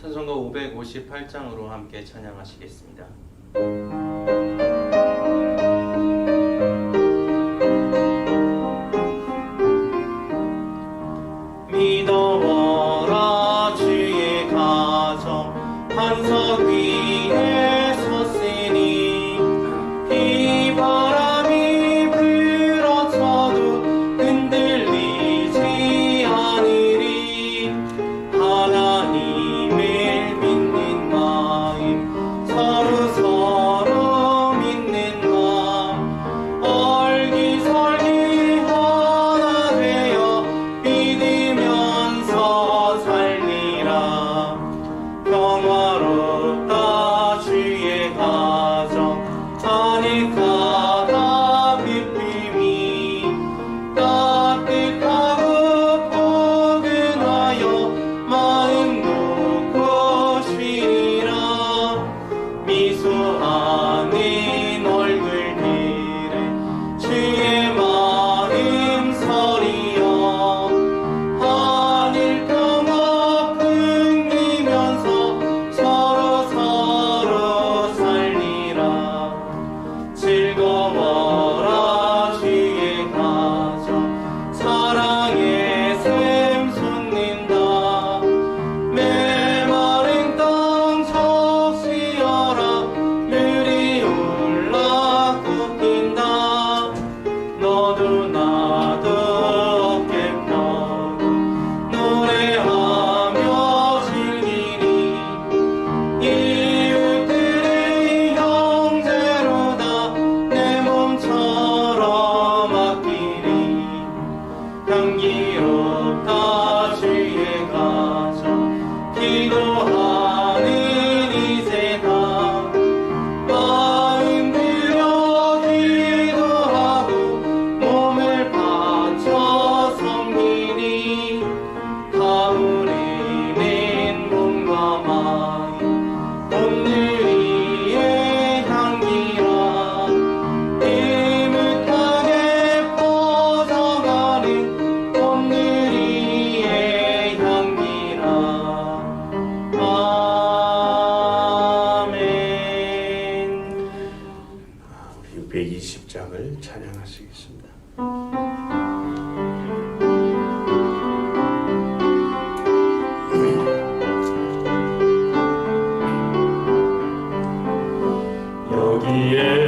찬송가 558장으로 함께 찬양하시겠습니다. 믿어라 주의 가정 반석 위에 섰으니 비바람이 불어쳐도 흔들리지 않으리. 하나님을 믿는 마음 서로 믿는 마음 얼기설기 하나 되어 믿으면서 살리라. 평화롭다 주의 가정 아늑하다 기쁨이 따뜻하고 포근하여 마음 놓고 쉬리라. 미소하는 얼굴들은 주의 마음 서리여. 하늘 평화 풍기면서 서로 살리라. 즐거워라 주의 가정 사랑의 샘 솟는다. 메마른 땅 적시어라. 물이 올라 꺾인다. 너도 나도 어깨 펴고 노래하며 즐기리. 이웃들의 형제로다 내 몸처럼 아끼리. 향기롭다 주의 가정 기도하는 이 세상 마음 들여 기도하고 몸을 바쳐 섬기니. 가무리는 몸과 마음 오늘이의 향기라. 느긋하게 퍼져가는 오늘이의 향기라. 아멘. 우리 120장을 찬양하시겠습니다.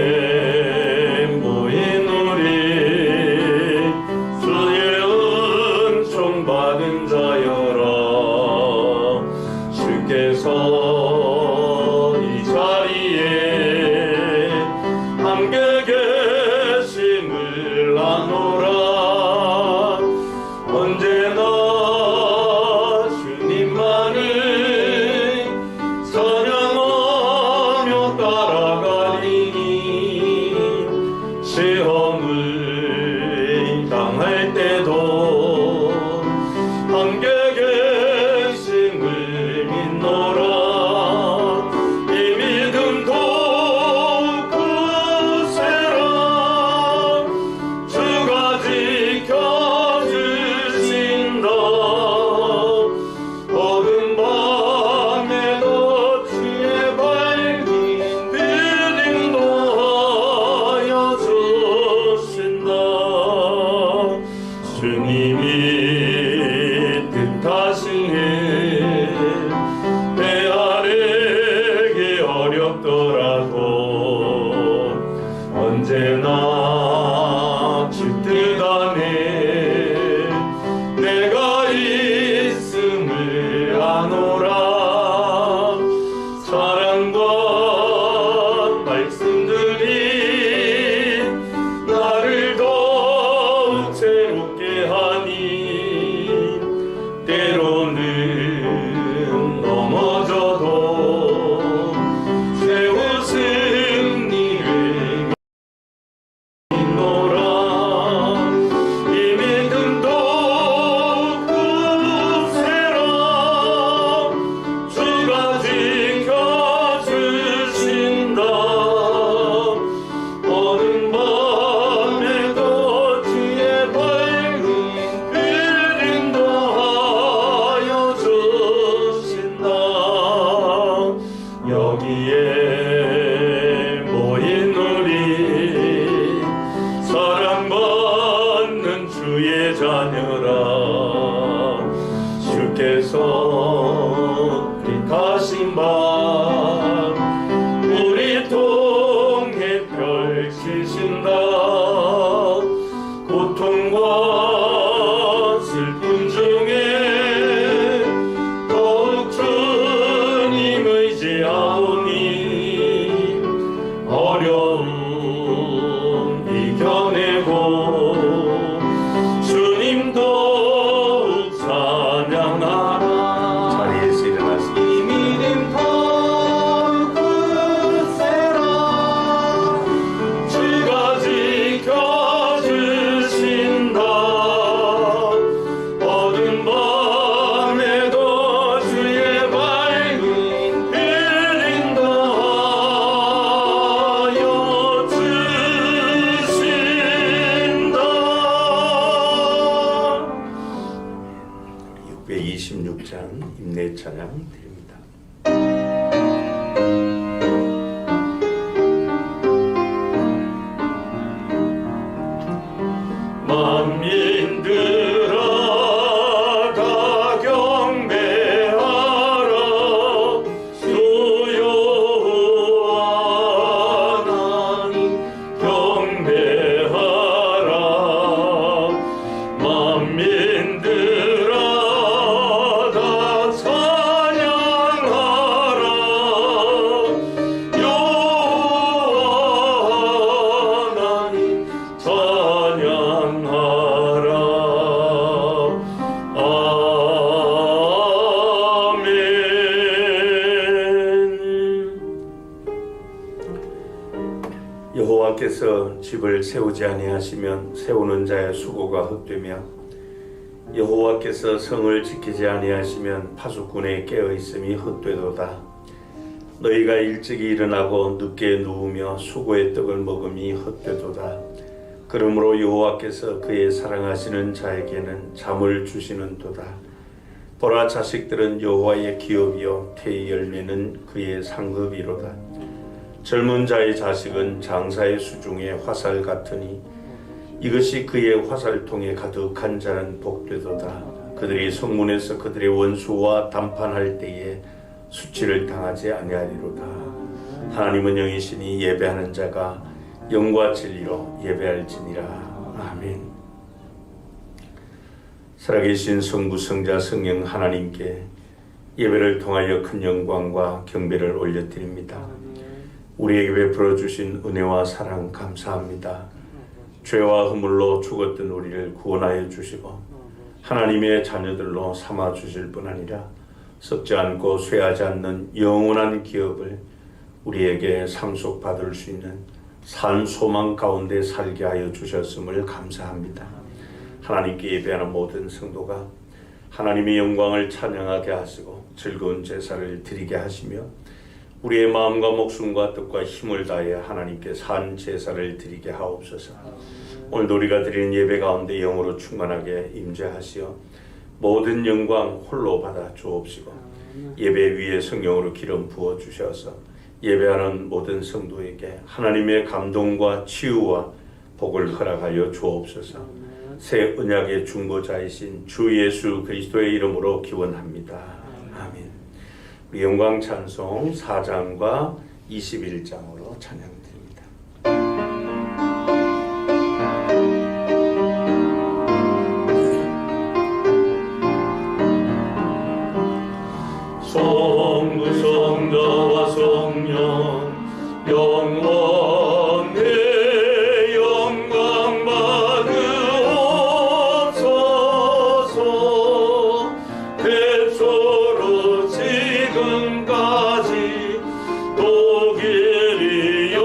여기에 모인 우리 주의 은총 받은 자여라. 주께서 이 자리에 함께 계심을 아노라. 언제나 주님만을 찬양하며 따라가리니. 시험을 당할 때도 함께 계심을 믿노라. 이 믿음 더욱 굳세라. 주가 지켜주신다. 어두운 밤에도 주의 밝은 빛 인도하여 주신다. 주님이 뜻하신 일 헤아리기 어렵더라도 언제나 주 뜻 안에 내가 있음을 아노라. 사랑과 말씀들이 나를 더욱 새롭게 하니. 때로는 넘어져도 새 웃음 니를 믿노라. 이 믿음 더욱 굳세라. 주가 지켜주신다. 어두운 밤에도 주의 밝은 주의 자녀라 주께서 빛하신 밤 우리 통해 펼치신다 고통과 슬픔 중에 더욱 주님 의지하오니 어려움 이겨내고 주님 더욱 찬양하라. 자리에서 일어나서 이 믿음 더욱 굳세라. 주가 지켜주신다 어두운 밤에도 주의 밝음 빌린다 하여 주신다. 626장 임내 찬양 드립니다. 만민들아 다 경배하라 주여 하나님 경배하라 만민들아 다 찬양하라 여호와 하나님 찬양하라. 아멘. 여호와께서 집을 세우지 아니하시면 세우는 자의 수고가 헛되며 여호와께서 성을 지키지 아니하시면 파수꾼의 깨어 있음이 헛되도다. 너희가 일찍이 일어나고 늦게 누우며 수고의 떡을 먹음이 헛되도다. 그러므로 여호와께서 그의 사랑하시는 자에게는 잠을 주시는도다. 보라 자식들은 여호와의 기업이요 태의 열매는 그의 상급이로다. 젊은 자의 자식은 장사의 수중에 화살 같으니 이것이 그의 화살통에 가득한 자는 복되도다. 그들이 성문에서 그들의 원수와 담판할 때에 수치를 당하지 아니하리로다. 하나님은 영이시니 예배하는 자가 영과 진리로 예배할지니라. 아멘. 살아계신 성부 성자 성령 하나님께 예배를 통하여 큰 영광과 경배를 올려드립니다. 우리에게 베풀어 주신 은혜와 사랑 감사합니다. 죄와 허물로 죽었던 우리를 구원하여 주시고 하나님의 자녀들로 삼아 주실 뿐 아니라 썩지 않고 쇠하지 않는 영원한 기업을 우리에게 상속받을 수 있는 산 소망 가운데 살게 하여 주셨음을 감사합니다. 하나님께 예배하는 모든 성도가 하나님의 영광을 찬양하게 하시고 즐거운 제사를 드리게 하시며 우리의 마음과 목숨과 뜻과 힘을 다해 하나님께 산 제사를 드리게 하옵소서. 오늘도 우리가 드리는 예배 가운데 영으로 충만하게 임재하시어 모든 영광 홀로 받아 주옵시고 예배 위에 성령으로 기름 부어 주셔서 예배하는 모든 성도에게 하나님의 감동과 치유와 복을 허락하여 주옵소서. 새 언약의 중보자이신 주 예수 그리스도의 이름으로 기원합니다. 아멘. 우리 영광 찬송 4장과 21장으로 찬양드립니다. 성부 성자와 성령 영원의 영광 받으옵소서. 태초로 지금까지 또 길이요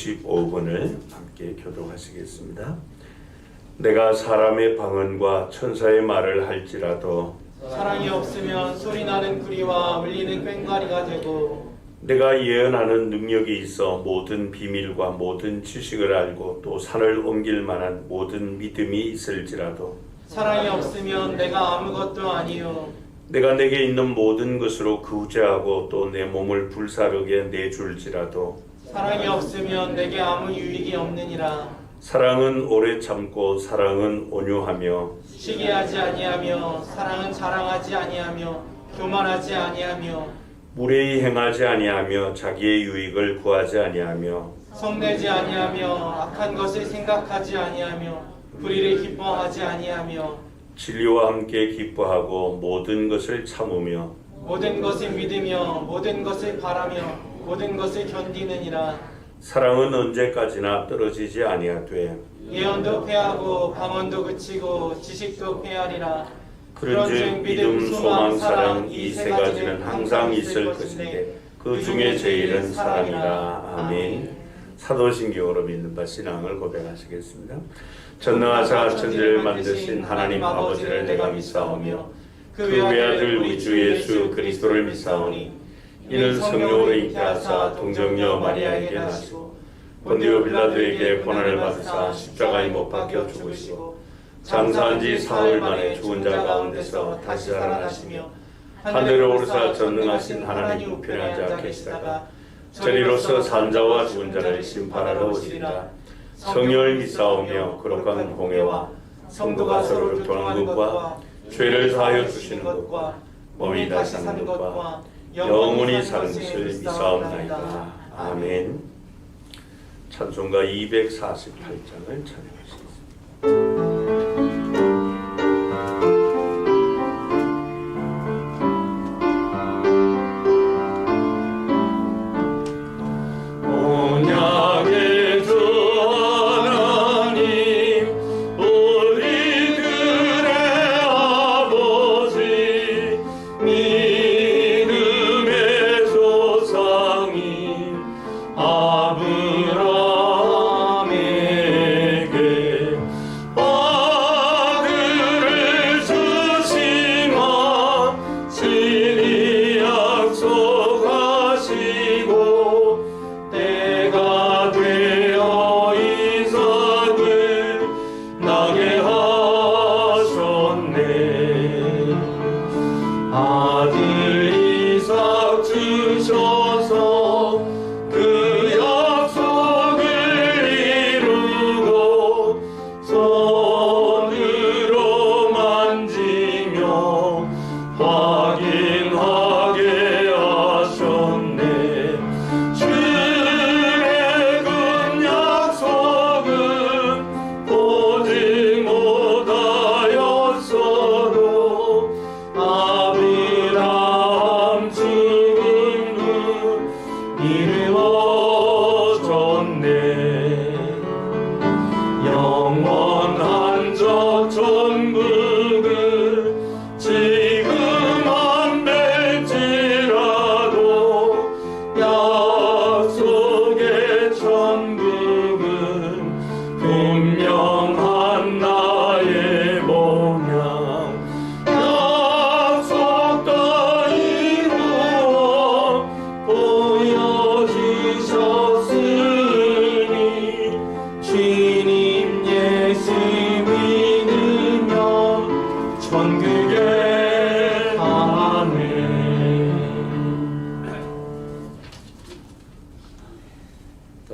95번을 함께 교독하시겠습니다. 내가 사람의 방언과 천사의 말을 할지라도 사랑이 없으면 소리나는 구리와 울리는 꽹과리가 되고 내가 예언하는 능력이 있어 모든 비밀과 모든 지식을 알고 또 산을 옮길 만한 모든 믿음이 있을지라도 사랑이 없으면 내가 아무것도 아니요 내가 내게 있는 모든 것으로 구제하고 또 내 몸을 불사르게 내줄지라도 사랑이 없으면 내게 아무 유익이 없느니라. 사랑은 오래 참고 사랑은 온유하며 시기하지 아니하며 사랑은 자랑하지 아니하며 교만하지 아니하며 무례히 행하지 아니하며 자기의 유익을 구하지 아니하며 성내지 아니하며 악한 것을 생각하지 아니하며 불의를 기뻐하지 아니하며 진리와 함께 기뻐하고 모든 것을 참으며 모든 것을 믿으며 모든 것을 바라며 모든 것을 견디느니라. 사랑은 언제까지나 떨어지지 아니하되 예언도 패하고 방언도 그치고 지식도 패하리라. 그런즉 믿음, 소망, 사랑 이 세 가지는 항상 있을 것인데 그 중에 제일은 사랑이라. 아멘. 사도신경으로 믿는 바 신앙을 고백하시겠습니다. 전능하사 천지를 만드신 하나님 아버지를 내가 믿사오며 그 외아들 우리 주 예수 그리스도를 믿사오니 이는 성령으로 잉태하사 동정녀 마리아에게 나시고 본디오 빌라도에게 고난을 받으사 십자가에 못 박혀 죽으시고 장사한 지 사흘 만에 죽은 자 가운데서 다시 살아나시며 하늘에 오르사 전능하신 하나님 우편에 앉아 계시다가 저리로서 산 자와 죽은 자를 심판하러 오시리라. 성령을 믿사오며 거룩한 공회와 성도가 서로를 교통하는 것과 죄를 사하여 주시는 것과 몸이 다시 사는 것과 영원히 사는 것을 믿사옵나이다. 아멘. 찬송가 248장을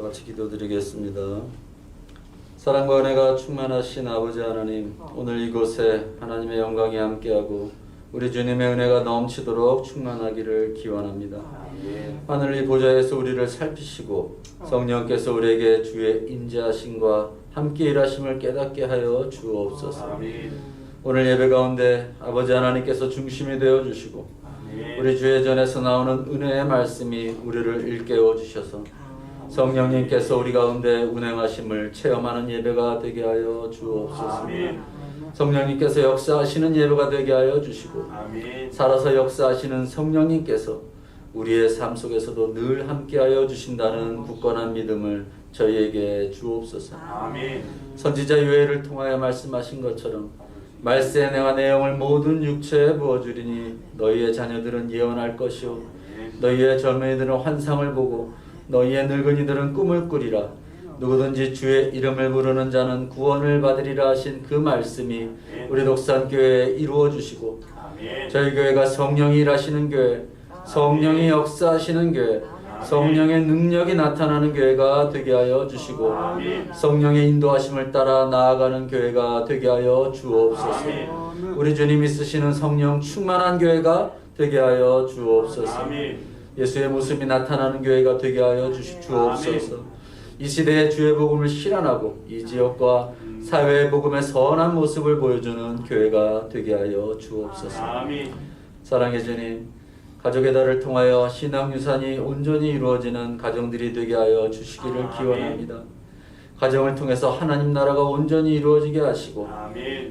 찬양하시겠습니다. 사랑과 은혜가 충만하신 아버지 하나님, 오늘 이곳에 하나님의 영광이 함께하고 우리 주님의 은혜가 넘치도록 충만하기를 기원합니다. 하늘 이 보좌에서 우리를 살피시고 성령께서 우리에게 주의 인자하심과 함께 일하심을 깨닫게 하여 주옵소서. 오늘 예배 가운데 아버지 하나님께서 중심이 되어 주시고 우리 주의 전에서 나오는 은혜의 말씀이 우리를 일깨워 주셔서 성령님께서 우리 가운데 운행하심을 체험하는 예배가 되게 하여 주옵소서. 성령님께서 역사하시는 예배가 되게 하여 주시고 살아서 역사하시는 성령님께서 우리의 삶 속에서도 늘 함께하여 주신다는 굳건한 믿음을 저희에게 주옵소서. 아멘. 선지자 요엘을 통하여 말씀하신 것처럼 말세에 내가 내 영을 모든 육체에 부어주리니 너희의 자녀들은 예언할 것이요 너희의 젊은이들은 환상을 보고 너희의 늙은이들은 꿈을 꾸리라. 누구든지 주의 이름을 부르는 자는 구원을 받으리라 하신 그 말씀이 우리 독산교회에 이루어 주시고 저희 교회가 성령이 일하시는 교회, 성령이 역사하시는 교회, 성령의 능력이 나타나는 교회가 되게 하여 주시고 성령의 인도하심을 따라 나아가는 교회가 되게 하여 주옵소서. 우리 주님이 쓰시는 성령 충만한 교회가 되게 하여 주옵소서. 예수의 모습이 나타나는 교회가 되게 하여 주옵소서. 이 시대에 주의 복음을 실현하고 이 지역과 사회의 복음의 선한 모습을 보여주는 교회가 되게 하여 주옵소서. 사랑의 주님, 가족의 달을 통하여 신앙 유산이 온전히 이루어지는 가정들이 되게 하여 주시기를 기원합니다. 가정을 통해서 하나님 나라가 온전히 이루어지게 하시고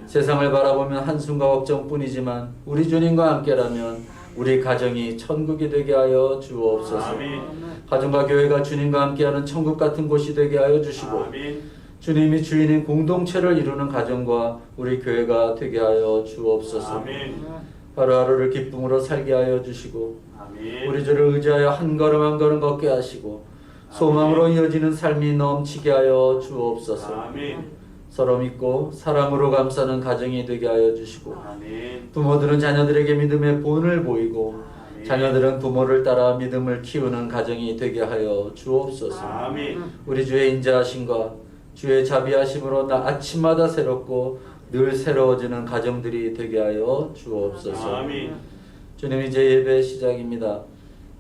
세상을 바라보면 한숨과 걱정뿐이지만 우리 주님과 함께라면 우리 가정이 천국이 되게 하여 주옵소서. 가정과 교회가 주님과 함께하는 천국 같은 곳이 되게 하여 주시고 주님이 주인인 공동체를 이루는 가정과 우리 교회가 되게 하여 주옵소서. 하루하루를 기쁨으로 살게 하여 주시고 우리 주를 의지하여 한 걸음 한 걸음 걷게 하시고 소망으로 이어지는 삶이 넘치게 하여 주옵소서. 서로 믿고 사랑으로 감싸는 가정이 되게 하여 주시고 부모들은 자녀들에게 믿음의 본을 보이고 자녀들은 부모를 따라 믿음을 키우는 가정이 되게 하여 주옵소서. 우리 주의 인자하심과 주의 자비하심으로 아침마다 새롭고 늘 새로워지는 가정들이 되게 하여 주옵소서. 주님, 이제 예배 시작입니다.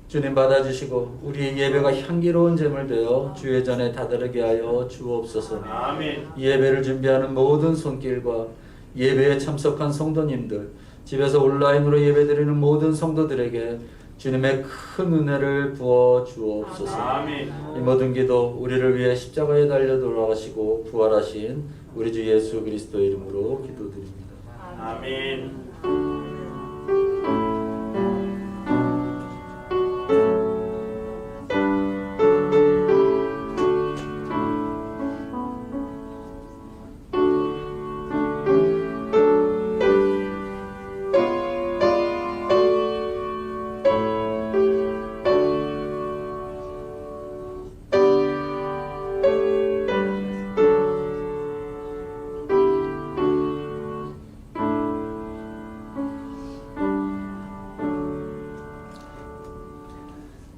주님 받아주시고 우리 예배가 향기로운 제물 되어 주의 전에 다다르게 하여 주옵소서. 이 예배를 준비하는 모든 손길과 예배에 참석한 성도님들, 집에서 온라인으로 예배드리는 모든 성도들에게 주님의 큰 은혜를 부어 주옵소서. 이 모든 기도 우리를 위해 십자가에 달려 돌아가시고 부활하신 우리 주 예수 그리스도 이름으로 기도드립니다. 아멘.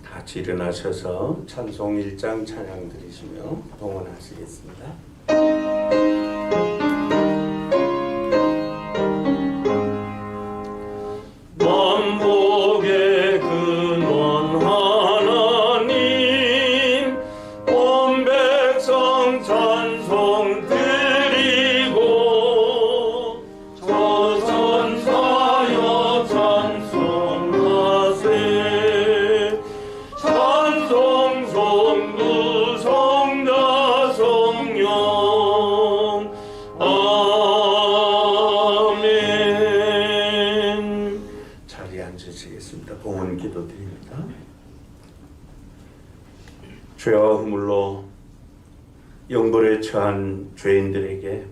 같이 일어나셔서 찬송 1장 찬양 드리시며 동원하시겠습니다. 만복의 근원 하나님 온 백성 찬송 드리고 저천사여 찬송하세. 찬송 성부 성자 성령 아멘. 자리에 앉으시겠습니다. 봉헌 기도드립니다. 죄와 허물로 영벌에 처한 죄인들에게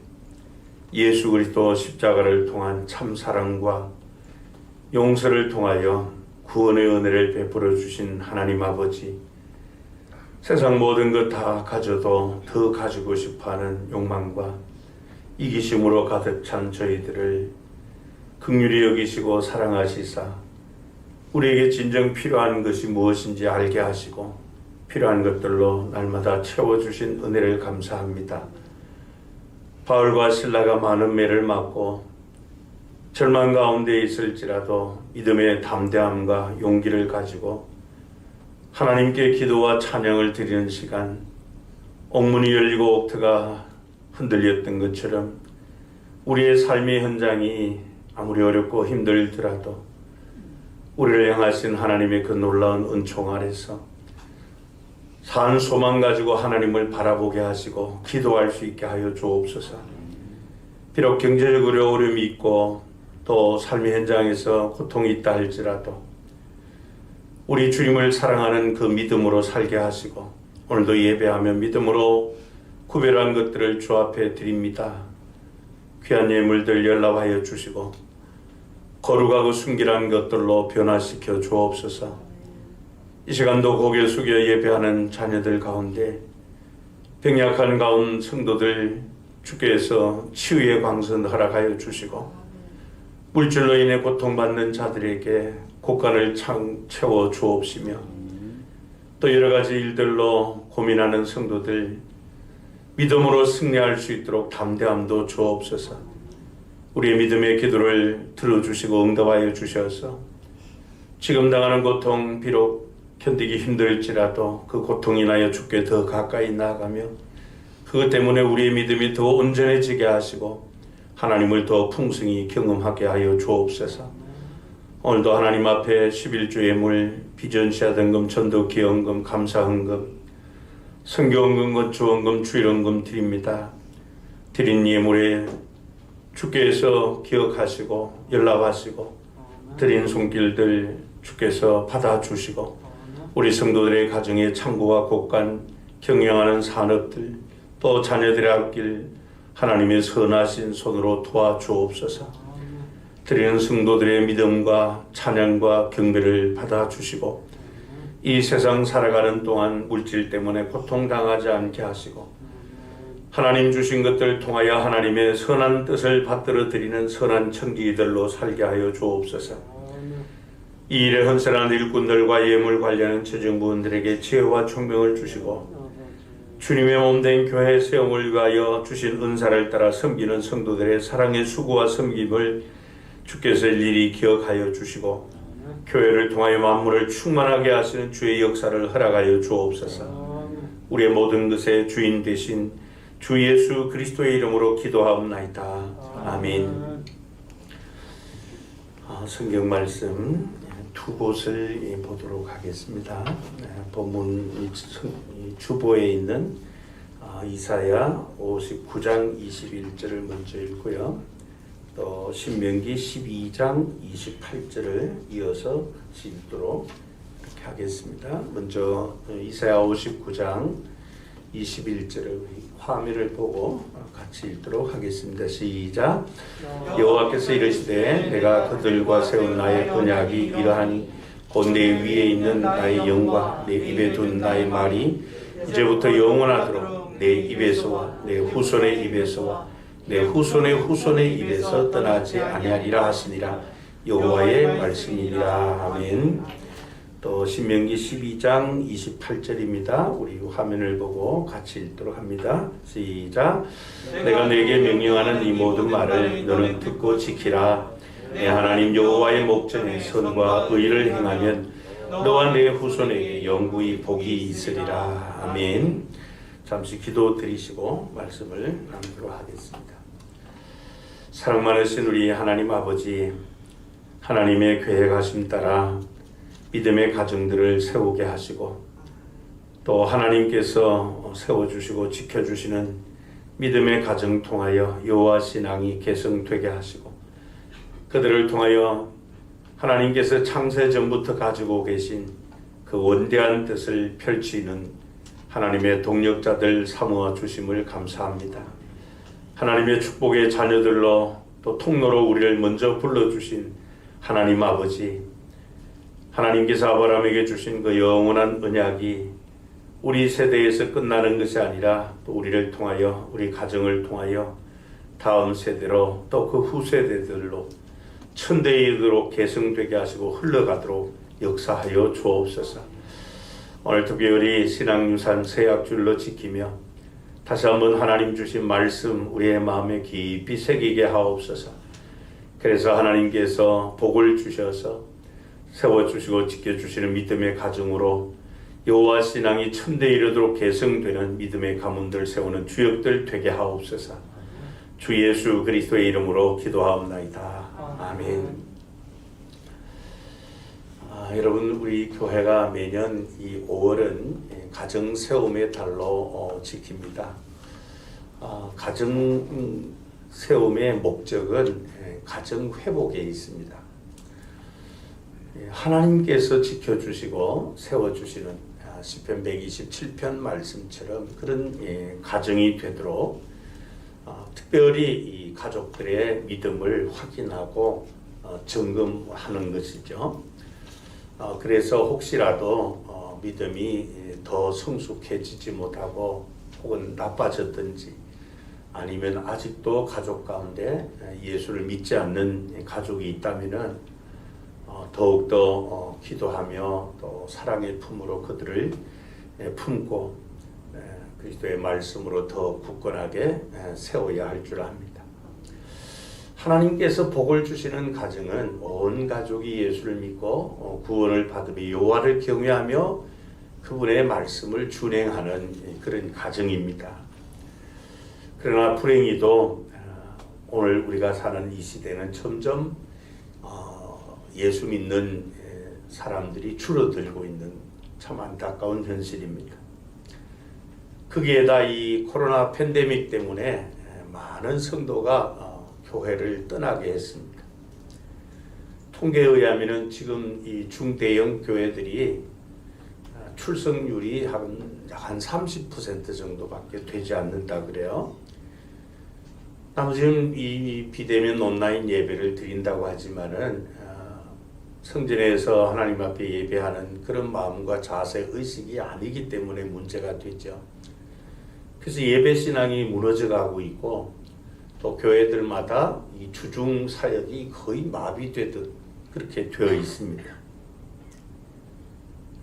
예수 그리스도 십자가를 통한 참 사랑과 용서를 통하여 구원의 은혜를 베풀어 주신 하나님 아버지, 세상 모든 것 다 가져도 더 가지고 싶어하는 욕망과 이기심으로 가득 찬 저희들을 긍휼히 여기시고 사랑하시사 우리에게 진정 필요한 것이 무엇인지 알게 하시고 필요한 것들로 날마다 채워주신 은혜를 감사합니다. 바울과 실라가 많은 매를 맞고 절망 가운데 있을지라도 믿음의 담대함과 용기를 가지고 하나님께 기도와 찬양을 드리는 시간, 옥문이 열리고 옥터가 흔들렸던 것처럼 우리의 삶의 현장이 아무리 어렵고 힘들더라도 우리를 향하신 하나님의 그 놀라운 은총 아래서 산 소망 가지고 하나님을 바라보게 하시고 기도할 수 있게 하여 주옵소서. 비록 경제적으로 어려움이 있고 또 삶의 현장에서 고통이 있다 할지라도 우리 주님을 사랑하는 그 믿음으로 살게 하시고 오늘도 예배하며 믿음으로 구별한 것들을 주 앞에 드립니다. 귀한 예물들 연락하여 주시고 거룩하고 순결한 것들로 변화시켜 주옵소서. 이 시간도 고개 숙여 예배하는 자녀들 가운데 병약한 가운 성도들 주께서 치유의 광선 허락하여 주시고 물질로 인해 고통받는 자들에게 곳간을 채워 주옵시며 또 여러 가지 일들로 고민하는 성도들 믿음으로 승리할 수 있도록 담대함도 주옵소서. 우리의 믿음의 기도를 들어주시고 응답하여 주셔서 지금 당하는 고통 비록 견디기 힘들지라도 그 고통 인하여 주께 더 가까이 나아가며 그것 때문에 우리의 믿음이 더 온전해지게 하시고 하나님을 더 풍성히 경험하게 하여 주옵소서. 오늘도 하나님 앞에 11주 예물, 비전시아 등금, 전도 기원금, 감사헌금, 선교헌금, 건축헌금, 주일헌금 드립니다. 드린 예물에 주께서 기억하시고 연락하시고 드린 손길들 주께서 받아주시고 우리 성도들의 가정의 창고와 곳간 경영하는 산업들 또 자녀들의 앞길 하나님의 선하신 손으로 도와주옵소서. 드리는 성도들의 믿음과 찬양과 경배를 받아주시고 이 세상 살아가는 동안 물질 때문에 고통당하지 않게 하시고 하나님 주신 것들을 통하여 하나님의 선한 뜻을 받들어 드리는 선한 청지기들로 살게 하여 주옵소서. 이 일에 헌신한 일꾼들과 예물 관리하는 재정부원들에게 지혜와 총명을 주시고 주님의 몸된 교회 세움을 위하여 주신 은사를 따라 섬기는 성도들의 사랑의 수고와 섬김을 주께서 일일이 기억하여 주시고 교회를 통하여 만물을 충만하게 하시는 주의 역사를 허락하여 주옵소서. 우리의 모든 것의 주인 되신 주 예수 그리스도의 이름으로 기도하옵나이다. 아멘. 성경 말씀 두 곳을 보도록 하겠습니다. 본문 주보에 있는 이사야 59장 21절을 먼저 읽고요. 또 신명기 12장 28절을 이어서 읽도록 이렇게 하겠습니다. 먼저 이사야 59장 21절을 화면을 보고 같이 읽도록 하겠습니다. 시작. 여호와께서 이르시되 내가 그들과 세운 나의 언약이 이러하니 곧 내 위에 있는 나의 영과 내 입에 둔 나의 말이 이제부터 영원하도록 내 입에서와 내 후손의 입에서와 내 후손의 후손의 입에서 떠나지 아니하리라 하시니라. 여호와의 말씀이니라. 아멘. 또 신명기 12장 28절입니다. 우리 화면을 보고 같이 읽도록 합니다. 시작. 내가 내게 명령하는 이 모든 말을 너는 듣고 지키라. 내 하나님 여호와의 목전에 선과 의를 행하면 너와 내 후손에게 영구히 복이 있으리라. 아멘. 잠시 기도 드리시고 말씀을 나누도록 하겠습니다. 사랑 많으신 우리 하나님 아버지, 하나님의 계획하심 따라 믿음의 가정들을 세우게 하시고 또 하나님께서 세워주시고 지켜주시는 믿음의 가정 통하여 여호와 신앙이 계승되게 하시고 그들을 통하여 하나님께서 창세 전부터 가지고 계신 그 원대한 뜻을 펼치는 하나님의 동력자들 삼아 주심을 감사합니다. 하나님의 축복의 자녀들로 또 통로로 우리를 먼저 불러주신 하나님 아버지, 하나님께서 아브라함에게 주신 그 영원한 언약이 우리 세대에서 끝나는 것이 아니라 또 우리를 통하여 우리 가정을 통하여 다음 세대로 또 그 후세대들로 천대에 이르도록 계승되게 하시고 흘러가도록 역사하여 주옵소서. 오늘 특별히 신앙유산 세약줄로 지키며 다시 한번 하나님 주신 말씀 우리의 마음에 깊이 새기게 하옵소서. 그래서 하나님께서 복을 주셔서 세워주시고 지켜주시는 믿음의 가정으로 여호와 신앙이 천대에 이르도록 계승되는 믿음의 가문들 세우는 주역들 되게 하옵소서. 주 예수 그리스도의 이름으로 기도하옵나이다. 아멘. 여러분, 우리 교회가 매년 이 5월은 가정 세움의 달로 지킵니다. 가정 세움의 목적은 가정 회복에 있습니다. 하나님께서 지켜주시고 세워주시는 시편 127편 말씀처럼 그런 가정이 되도록 특별히 이 가족들의 믿음을 확인하고 점검하는 것이죠. 그래서 혹시라도 믿음이 더 성숙해지지 못하고 혹은 나빠졌든지 아니면 아직도 가족 가운데 예수를 믿지 않는 가족이 있다면은 더욱더 기도하며 또 사랑의 품으로 그들을 품고 그리스도의 말씀으로 더 굳건하게 세워야 할 줄 압니다. 하나님께서 복을 주시는 가정은 온 가족이 예수를 믿고 구원을 받으며 여호와를 경외하며 그분의 말씀을 준행하는 그런 가정입니다. 그러나 불행히도 오늘 우리가 사는 이 시대는 점점 예수 믿는 사람들이 줄어들고 있는 참 안타까운 현실입니다. 거기에다 이 코로나 팬데믹 때문에 많은 성도가 교회를 떠나게 했습니다. 통계에 의하면 지금 이 중대형 교회들이 출석률이 한 30% 정도밖에 되지 않는다 그래요. 지금 이 비대면 온라인 예배를 드린다고 하지만은 성전에서 하나님 앞에 예배하는 그런 마음과 자세 의식이 아니기 때문에 문제가 되죠. 그래서 예배 신앙이 무너져가고 있고 또 교회들마다 이 주중 사역이 거의 마비되듯 그렇게 되어 있습니다.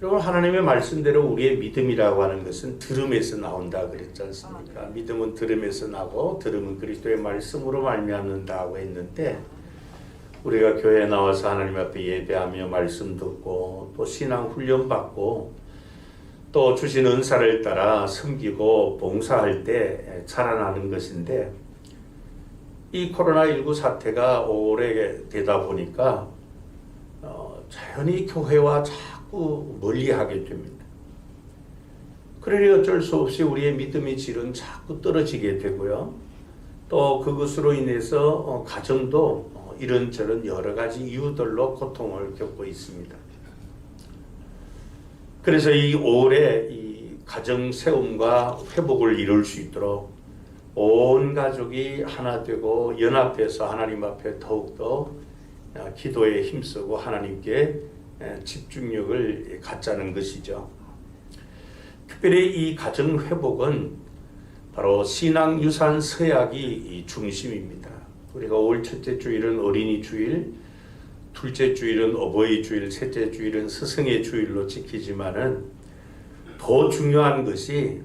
여러분, 하나님의 말씀대로 우리의 믿음이라고 하는 것은 들음에서 나온다 그랬지 않습니까? 믿음은 들음에서 나고 들음은 그리스도의 말씀으로 말미암는다고 했는데 우리가 교회에 나와서 하나님 앞에 예배하며 말씀 듣고 또 신앙 훈련 받고 또 주신 은사를 따라 섬기고 봉사할 때 자라나는 것인데 이 코로나19 사태가 오래 되다 보니까 자연히 교회와 자꾸 멀리하게 됩니다. 그러니 어쩔 수 없이 우리의 믿음의 질은 자꾸 떨어지게 되고요. 또 그것으로 인해서 가정도 이런저런 여러 가지 이유들로 고통을 겪고 있습니다. 그래서 이 올해 이 가정 세움과 회복을 이룰 수 있도록 온 가족이 하나 되고 연합해서 하나님 앞에 더욱더 기도에 힘쓰고 하나님께 집중력을 갖자는 것이죠. 특별히 이 가정 회복은 바로 신앙 유산 서약이 중심입니다. 우리가 올 첫째 주일은 어린이 주일, 둘째 주일은 어버이 주일, 셋째 주일은 스승의 주일로 지키지만은 더 중요한 것이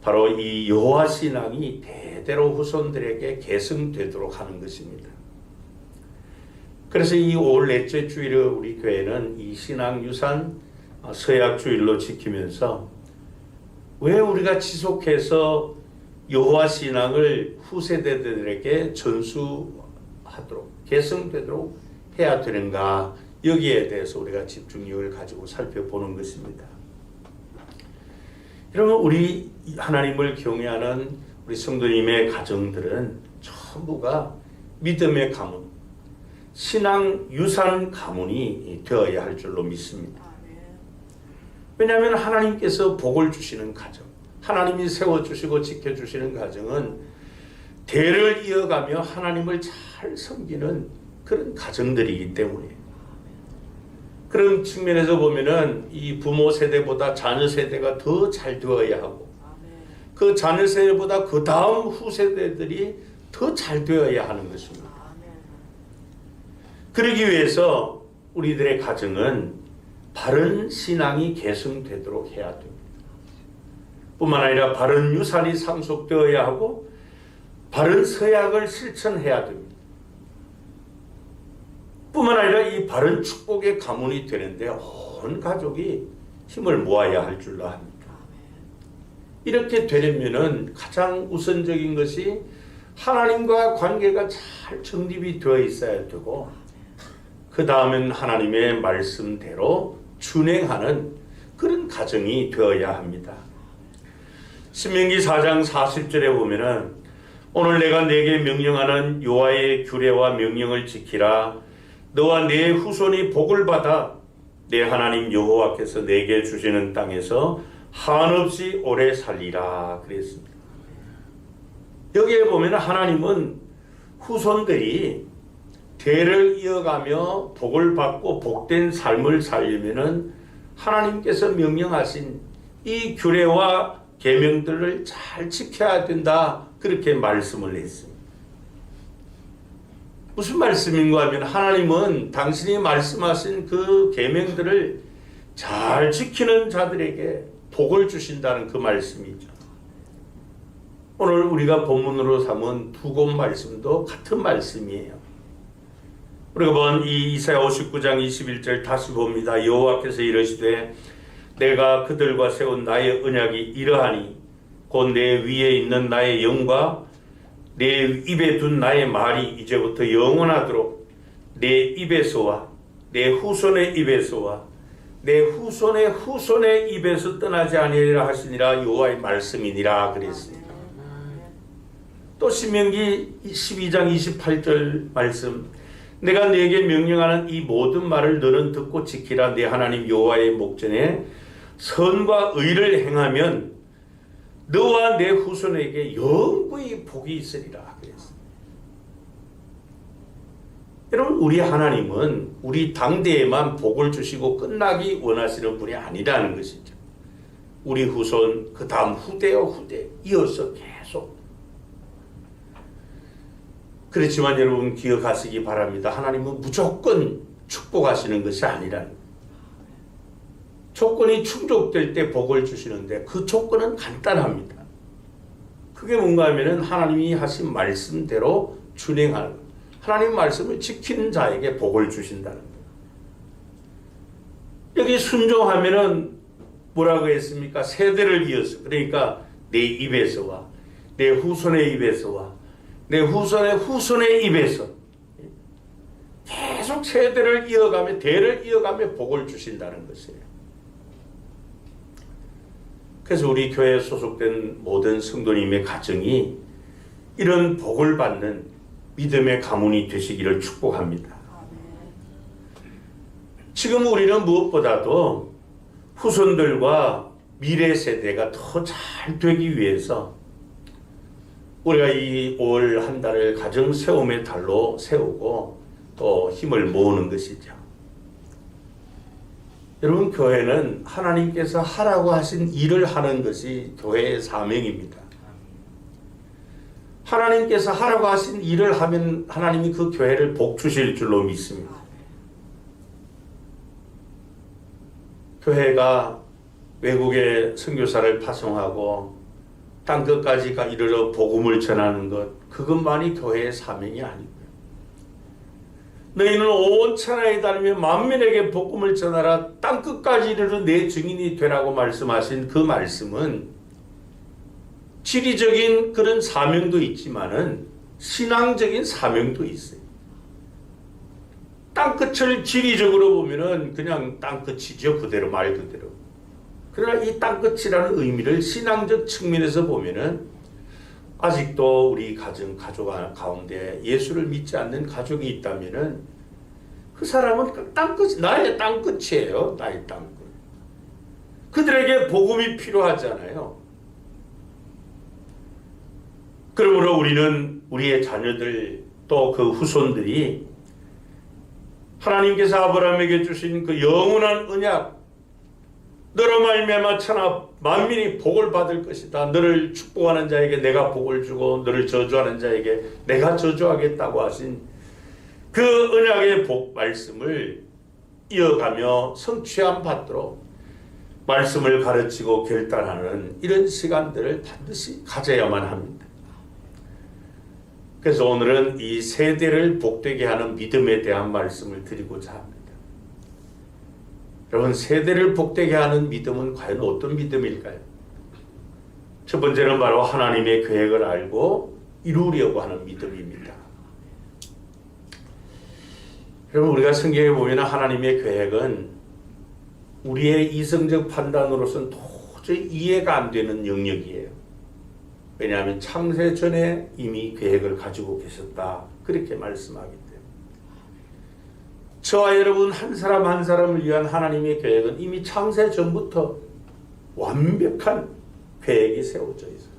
바로 이 여호와 신앙이 대대로 후손들에게 계승되도록 하는 것입니다. 그래서 이 올 넷째 주일을 우리 교회는 이 신앙 유산 서약 주일로 지키면서 왜 우리가 지속해서 여호와 신앙을 후세대들에게 전수하도록 계승되도록 해야 되는가, 여기에 대해서 우리가 집중력을 가지고 살펴보는 것입니다. 여러분, 우리 하나님을 경외하는 우리 성도님의 가정들은 전부가 믿음의 가문, 신앙 유산 가문이 되어야 할 줄로 믿습니다. 왜냐하면 하나님께서 복을 주시는 가정, 하나님이 세워주시고 지켜주시는 가정은 대를 이어가며 하나님을 잘 섬기는 그런 가정들이기 때문에, 그런 측면에서 보면은 이 부모 세대보다 자녀 세대가 더 잘 되어야 하고 그 자녀 세대보다 그 다음 후세대들이 더 잘 되어야 하는 것입니다. 그러기 위해서 우리들의 가정은 바른 신앙이 계승되도록 해야 됩니다. 뿐만 아니라 바른 유산이 상속되어야 하고 바른 서약을 실천해야 됩니다. 뿐만 아니라 이 바른 축복의 가문이 되는데 온 가족이 힘을 모아야 할 줄로 합니다. 이렇게 되려면은 가장 우선적인 것이 하나님과 관계가 잘 정립이 되어 있어야 되고, 그 다음엔 하나님의 말씀대로 준행하는 그런 가정이 되어야 합니다. 신명기 4장 40절에 보면은 오늘 내가 네게 명령하는 여호와의 규례와 명령을 지키라. 너와 네 후손이 복을 받아 내 하나님 여호와께서 내게 주시는 땅에서 한없이 오래 살리라 그랬습니다. 여기에 보면 하나님은 후손들이 대를 이어가며 복을 받고 복된 삶을 살려면은 하나님께서 명령하신 이 규례와 계명들을 잘 지켜야 된다 그렇게 말씀을 했습니다. 무슨 말씀인가 하면 하나님은 당신이 말씀하신 그 계명들을 잘 지키는 자들에게 복을 주신다는 그 말씀이죠. 오늘 우리가 본문으로 삼은 두 곳 말씀도 같은 말씀이에요. 우리가 본 이 이사야 59장 21절 다시 봅니다. 여호와께서 이르시되 내가 그들과 세운 나의 언약이 이러하니 곧 내 위에 있는 나의 영과 내 입에 둔 나의 말이 이제부터 영원하도록 내 입에서와 내 후손의 입에서와 내 후손의 후손의 입에서 떠나지 아니하리라 하시니라 여호와의 말씀이니라 그랬습니다. 또 신명기 12장 28절 말씀 내가 네게 명령하는 이 모든 말을 너는 듣고 지키라. 내 하나님 여호와의 목전에 선과 의를 행하면 너와 내 후손에게 영구히 복이 있으리라 그랬습니다. 여러분 우리 하나님은 우리 당대에만 복을 주시고 끝나기 원하시는 분이 아니라는 것이죠. 우리 후손 그 다음 후대요 후대 이어서 계속. 그렇지만 여러분 기억하시기 바랍니다. 하나님은 무조건 축복하시는 것이 아니라는 거예요. 조건이 충족될 때 복을 주시는데 그 조건은 간단합니다. 그게 뭔가 하면은 하나님이 하신 말씀대로 준행하는 거예요. 하나님 말씀을 지키는 자에게 복을 주신다는 거예요. 여기 순종하면은 뭐라고 했습니까? 세대를 이어서 그러니까 내 입에서와 내 후손의 입에서와 내 후손의 후손의 입에서 계속 세대를 이어가며 대를 이어가며 복을 주신다는 것이에요. 그래서 우리 교회에 소속된 모든 성도님의 가정이 이런 복을 받는 믿음의 가문이 되시기를 축복합니다. 지금 우리는 무엇보다도 후손들과 미래 세대가 더 잘 되기 위해서 우리가 이 5월 한 달을 가정 세움의 달로 세우고 또 힘을 모으는 것이죠. 여러분 교회는 하나님께서 하라고 하신 일을 하는 것이 교회의 사명입니다. 하나님께서 하라고 하신 일을 하면 하나님이 그 교회를 복 주실 줄로 믿습니다. 교회가 외국에 선교사를 파송하고 땅끝까지 이르러 복음을 전하는 것 그것만이 교회의 사명이 아니고요. 너희는 온 천하에 다니며 만민에게 복음을 전하라 땅끝까지 이르러 내 증인이 되라고 말씀하신 그 말씀은 지리적인 그런 사명도 있지만은 신앙적인 사명도 있어요. 땅끝을 지리적으로 보면은 그냥 땅끝이죠. 그대로 말 그대로. 그러나 이 땅끝이라는 의미를 신앙적 측면에서 보면은 아직도 우리 가족 가운데 예수를 믿지 않는 가족이 있다면은 그 사람은 땅끝, 나의 땅끝이에요. 나의 땅끝. 그들에게 복음이 필요하잖아요. 그러므로 우리는 우리의 자녀들 또 그 후손들이 하나님께서 아브라함에게 주신 그 영원한 언약 너로 말미암아 천하 만민이 복을 받을 것이다. 너를 축복하는 자에게 내가 복을 주고 너를 저주하는 자에게 내가 저주하겠다고 하신 그 언약의 복 말씀을 이어가며 성취함 받도록 말씀을 가르치고 결단하는 이런 시간들을 반드시 가져야만 합니다. 그래서 오늘은 이 세대를 복되게 하는 믿음에 대한 말씀을 드리고자 합니다. 여러분 세대를 복되게 하는 믿음은 과연 어떤 믿음일까요? 첫 번째는 바로 하나님의 계획을 알고 이루려고 하는 믿음입니다. 여러분 우리가 성경에 보면 하나님의 계획은 우리의 이성적 판단으로서는 도저히 이해가 안 되는 영역이에요. 왜냐하면 창세 전에 이미 계획을 가지고 계셨다 그렇게 말씀하기 때문에 저와 여러분 한 사람 한 사람을 위한 하나님의 계획은 이미 창세 전부터 완벽한 계획이 세워져 있어요.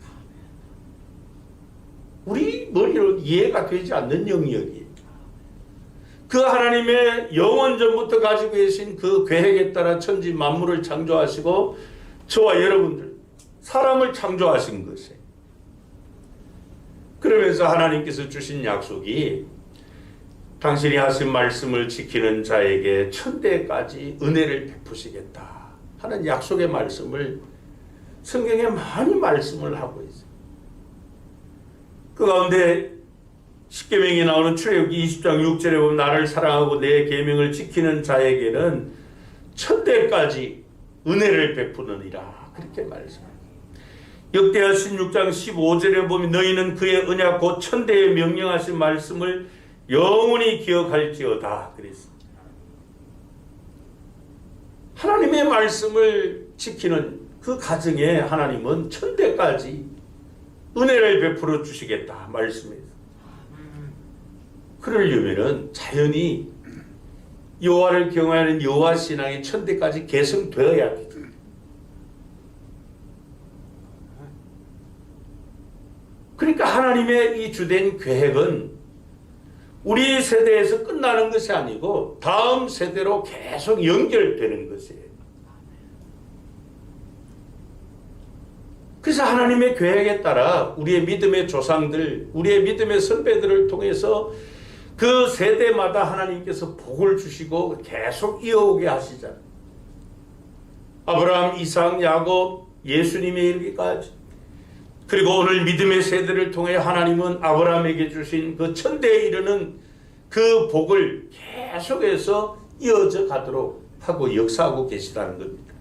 우리 머리로 이해가 되지 않는 영역이에요. 그 하나님의 영원 전부터 가지고 계신 그 계획에 따라 천지 만물을 창조하시고 저와 여러분들 사람을 창조하신 것이에요. 그러면서 하나님께서 주신 약속이 당신이 하신 말씀을 지키는 자에게 천대까지 은혜를 베푸시겠다 하는 약속의 말씀을 성경에 많이 말씀을 하고 있어요. 그 가운데 십계명이 나오는 출애굽기 20장 6절에 보면 나를 사랑하고 내 계명을 지키는 자에게는 천대까지 은혜를 베푸느니라 그렇게 말씀합니다. 역대하 16장 15절에 보면 너희는 그의 언약 곧 천대에 명령하신 말씀을 영원히 기억할지어다 그랬습니다. 하나님의 말씀을 지키는 그 가정에 하나님은 천대까지 은혜를 베풀어 주시겠다 말씀해요. 그러려면은 자연히 여호와를 경외하는 여호와 신앙이 천대까지 계승되어야 되죠. 그러니까 하나님의 이 주된 계획은 우리 세대에서 끝나는 것이 아니고 다음 세대로 계속 연결되는 것이에요. 그래서 하나님의 계획에 따라 우리의 믿음의 조상들, 우리의 믿음의 선배들을 통해서 그 세대마다 하나님께서 복을 주시고 계속 이어오게 하시잖아요. 아브라함, 이삭, 야곱, 예수님에 이르기까지. 그리고 오늘 믿음의 세대를 통해 하나님은 아브라함에게 주신 그 천대에 이르는 그 복을 계속해서 이어져 가도록 하고 역사하고 계시다는 겁니다.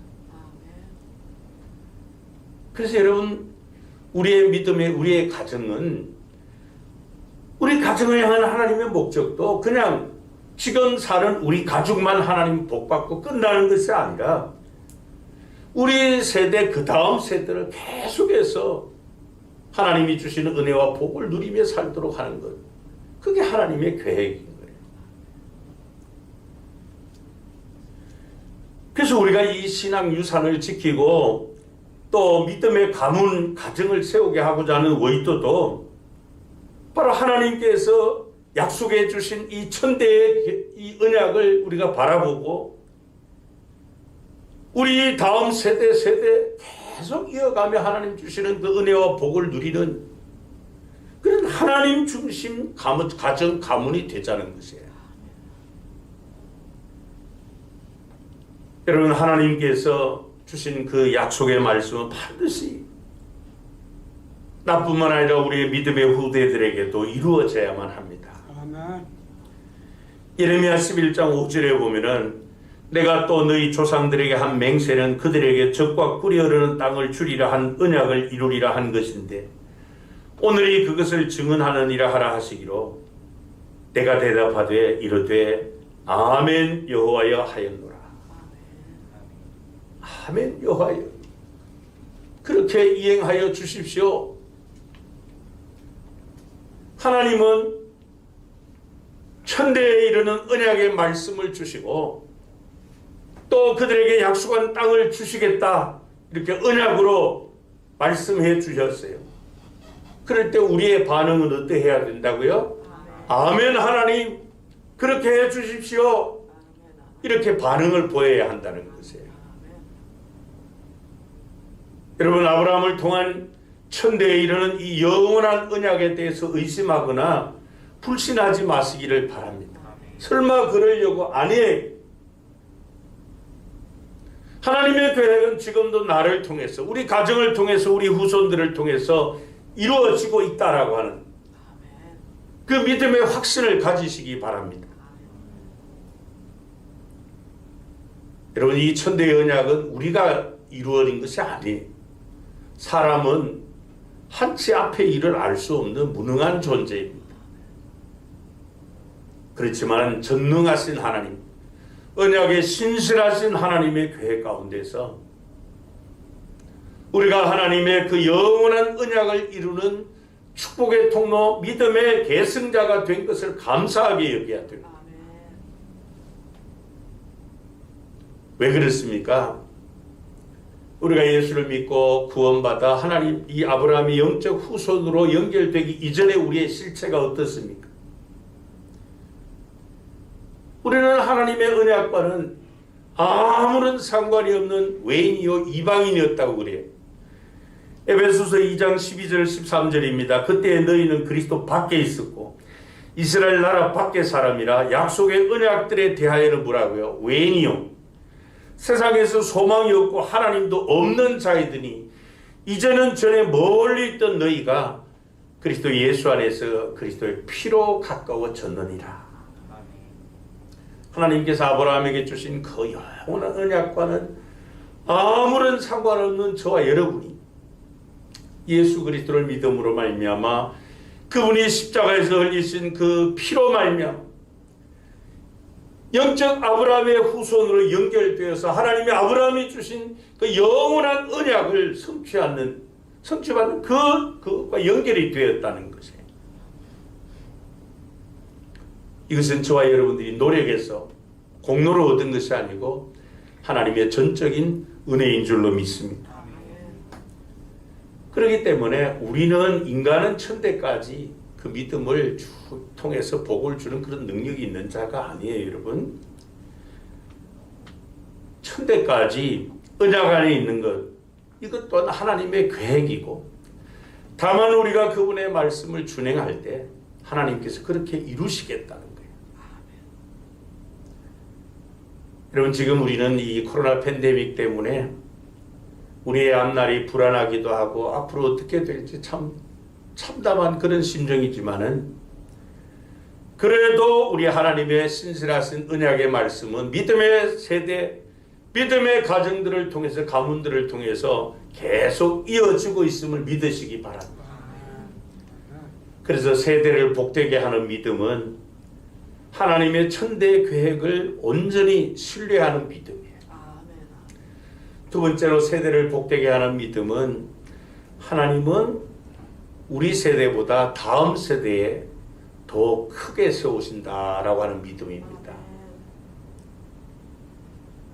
그래서 여러분, 우리의 믿음의 우리의 가정은 우리 가정을 향한 하나님의 목적도 그냥 지금 사는 우리 가족만 하나님 복 받고 끝나는 것이 아니라 우리 세대 그 다음 세대를 계속해서 하나님이 주시는 은혜와 복을 누리며 살도록 하는 것. 그게 하나님의 계획인 거예요. 그래서 우리가 이 신앙 유산을 지키고 또 믿음의 가문, 가정을 세우게 하고자 하는 의도도 바로 하나님께서 약속해 주신 이 천대의 이 언약을 우리가 바라보고 우리 다음 세대 계속 이어가며 하나님 주시는 그 은혜와 복을 누리는 그런 하나님 중심 가정, 가문이 되자는 것이에요. 여러분, 하나님께서 주신 그 약속의 말씀은 반드시 나뿐만 아니라 우리의 믿음의 후대들에게도 이루어져야만 합니다. 아멘. 예레미야 11장 5절에 보면은 내가 또 너희 조상들에게 한 맹세는 그들에게 적과 꿀이 흐르는 땅을 주리라 한 언약을 이루리라 한 것인데 오늘이 그것을 증언하느니라 하라 하시기로 내가 대답하되 이르되 아멘 여호와여 하였노라. 아멘 여호와여. 그렇게 이행하여 주십시오. 하나님은 천대에 이르는 언약의 말씀을 주시고 또 그들에게 약속한 땅을 주시겠다 이렇게 언약으로 말씀해 주셨어요. 그럴 때 우리의 반응은 어떠해야 된다고요? 아멘 하나님 그렇게 해 주십시오. 이렇게 반응을 보여야 한다는 것이에요. 여러분, 아브라함을 통한 천대에 이르는 이 영원한 언약에 대해서 의심하거나 불신하지 마시기를 바랍니다. 설마 그러려고 아니에요. 하나님의 계획은 지금도 나를 통해서 우리 가정을 통해서 우리 후손들을 통해서 이루어지고 있다라고 하는 그 믿음의 확신을 가지시기 바랍니다. 여러분, 이 천대의 언약은 우리가 이루어진 것이 아니에요. 사람은 한치 앞의 일을 알 수 없는 무능한 존재입니다. 그렇지만 전능하신 하나님, 언약에 신실하신 하나님의 계획 가운데서 우리가 하나님의 그 영원한 언약을 이루는 축복의 통로, 믿음의 계승자가 된 것을 감사하게 여겨야 됩니다. 왜 그렇습니까? 우리가 예수를 믿고 구원받아 하나님 이 아브라함의 영적 후손으로 연결되기 이전에 우리의 실체가 어떻습니까? 우리는 하나님의 언약과는 아무런 상관이 없는 외인이요 이방인이었다고 그래요. 에베소서 2장 12절 13절입니다. 그때 너희는 그리스도 밖에 있었고 이스라엘 나라 밖의 사람이라 약속의 언약들에 대하여는 뭐라고요? 외인이요 세상에서 소망이 없고 하나님도 없는 자이더니 이제는 전에 멀리 있던 너희가 그리스도 예수 안에서 그리스도의 피로 가까워졌느니라. 하나님께서 아브라함에게 주신 그 영원한 언약과는 아무런 상관없는 저와 여러분이 예수 그리스도를 믿음으로 말미암아 그분이 십자가에서 흘리신 그 피로 말미암아 영적 아브라함의 후손으로 연결되어서 하나님의 아브라함이 주신 그 영원한 언약을 성취받는 그것과 연결이 되었다는 것이에요. 이것은 저와 여러분들이 노력해서 공로로 얻은 것이 아니고 하나님의 전적인 은혜인 줄로 믿습니다. 그렇기 때문에 우리는 인간은 천대까지 그 믿음을 통해서 복을 주는 그런 능력이 있는 자가 아니에요, 여러분. 천대까지 언약 안에 있는 것, 이것 또한 하나님의 계획이고 다만 우리가 그분의 말씀을 준행할 때 하나님께서 그렇게 이루시겠다는 거예요. 여러분, 지금 우리는 이 코로나 팬데믹 때문에 우리의 앞날이 불안하기도 하고 앞으로 어떻게 될지 참 참담한 그런 심정이지만은 그래도 우리 하나님의 신실하신 언약의 말씀은 믿음의 세대, 믿음의 가정들을 통해서 가문들을 통해서 계속 이어지고 있음을 믿으시기 바랍니다. 그래서 세대를 복되게 하는 믿음은 하나님의 천대 계획을 온전히 신뢰하는 믿음이에요. 두 번째로 세대를 복되게 하는 믿음은 하나님은 우리 세대보다 다음 세대에 더 크게 세우신다라고 하는 믿음입니다.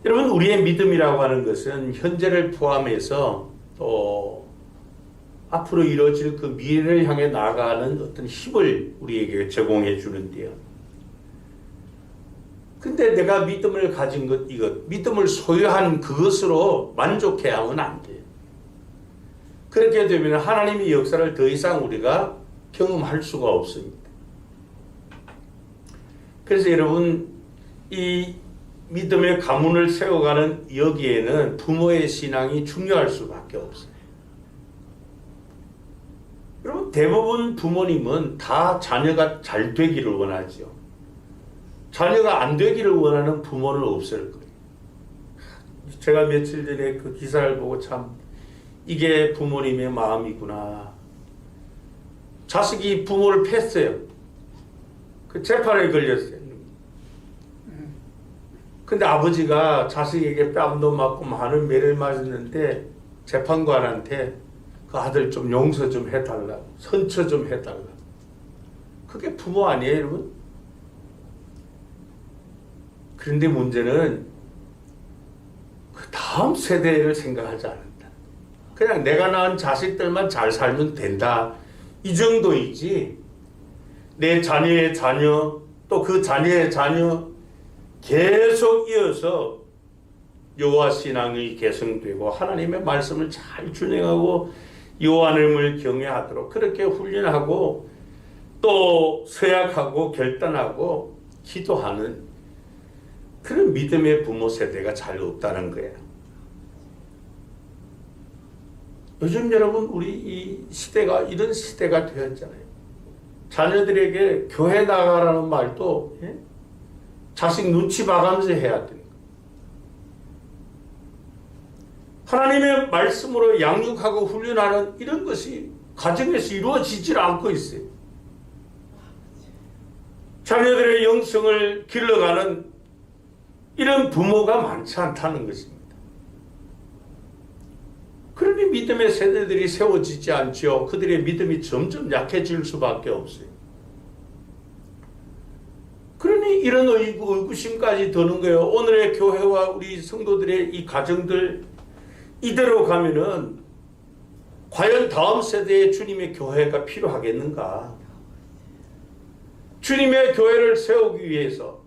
여러분, 우리의 믿음이라고 하는 것은 현재를 포함해서 또 앞으로 이루어질 그 미래를 향해 나아가는 어떤 힘을 우리에게 제공해 주는데요. 근데 내가 믿음을 가진 믿음을 소유한 그것으로 만족해야만 안 돼요. 그렇게 되면 하나님의 역사를 더 이상 우리가 경험할 수가 없습니다. 그래서 여러분, 이 믿음의 가문을 세워가는 여기에는 부모의 신앙이 중요할 수밖에 없어요. 여러분, 대부분 부모님은 다 자녀가 잘 되기를 원하죠. 자녀가 안 되기를 원하는 부모는 없을 거예요. 제가 며칠 전에 그 기사를 보고 참 이게 부모님의 마음이구나. 자식이 부모를 팼어요. 그 재판에 걸렸어요. 근데 아버지가 자식에게 뺨도 맞고 많은 매를 맞았는데 재판관한테 그 아들 좀 용서 좀 해달라, 선처 좀 해달라. 그게 부모 아니에요, 여러분? 그런데 문제는 그 다음 세대를 생각하지 않는다. 그냥 내가 낳은 자식들만 잘 살면 된다, 이 정도이지 내 자녀의 자녀 또 그 자녀의 자녀 계속 이어서 여호와 신앙이 개성되고 하나님의 말씀을 잘 준행하고 여호와 하나님을 경외하도록 그렇게 훈련하고 또 서약하고 결단하고 기도하는 그런 믿음의 부모 세대가 잘 없다는 거예요. 요즘 여러분, 우리 이 시대가 이런 시대가 되었잖아요. 자녀들에게 교회 나가라는 말도 자식 눈치 봐가면서 해야 됩니다. 하나님의 말씀으로 양육하고 훈련하는 이런 것이 가정에서 이루어지질 않고 있어요. 자녀들의 영성을 길러가는 이런 부모가 많지 않다는 것입니다. 그러니 믿음의 세대들이 세워지지 않죠. 그들의 믿음이 점점 약해질 수밖에 없어요. 그러니 이런 의구심까지 드는 거예요. 오늘의 교회와 우리 성도들의 이 가정들 이대로 가면은 과연 다음 세대에 주님의 교회가 필요하겠는가? 주님의 교회를 세우기 위해서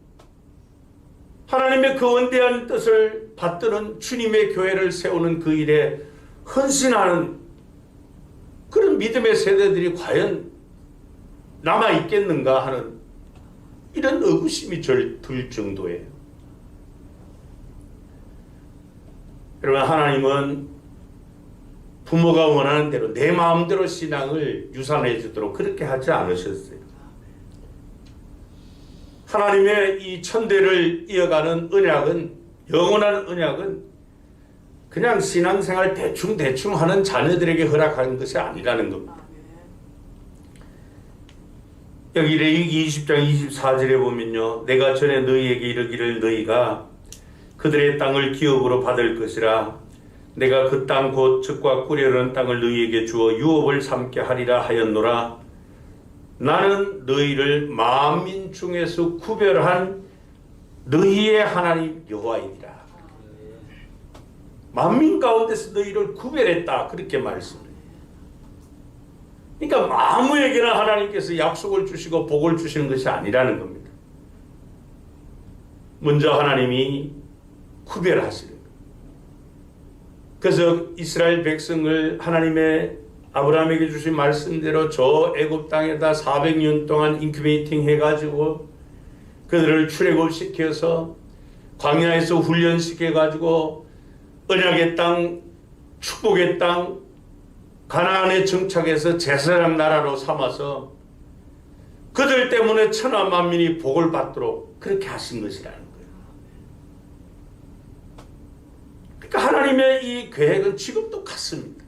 하나님의 그 원대한 뜻을 받드는 주님의 교회를 세우는 그 일에 헌신하는 그런 믿음의 세대들이 과연 남아있겠는가 하는 이런 의구심이 들 정도예요. 여러분, 하나님은 부모가 원하는 대로 내 마음대로 신앙을 유산해 주도록 그렇게 하지 않으셨어요. 하나님의 이 천대를 이어가는 언약은, 영원한 언약은 그냥 신앙생활 대충 하는 자녀들에게 허락하는 것이 아니라는 겁니다. 여기 레위기 20장 24절에 보면요, 내가 전에 너희에게 이르기를 너희가 그들의 땅을 기업으로 받을 것이라 내가 그 땅 곧 젖과 꿀이 흐르는 땅을 너희에게 주어 유업을 삼게 하리라 하였노라. 나는 너희를 만민 중에서 구별한 너희의 하나님 여호와이니라. 만민 가운데서 너희를 구별했다, 그렇게 말씀해요. 그러니까 아무에게나 하나님께서 약속을 주시고 복을 주시는 것이 아니라는 겁니다. 먼저 하나님이 구별하시는 거예요. 그래서 이스라엘 백성을 하나님의 아브라함에게 주신 말씀대로 저 애굽 땅에다 400년 동안 인큐베이팅 해가지고 그들을 출애굽시켜서 광야에서 훈련시켜가지고 언약의 땅, 축복의 땅, 가나안에 정착해서 제사장 나라로 삼아서 그들 때문에 천하 만민이 복을 받도록 그렇게 하신 것이라는 거예요. 그러니까 하나님의 이 계획은 지금도 같습니다.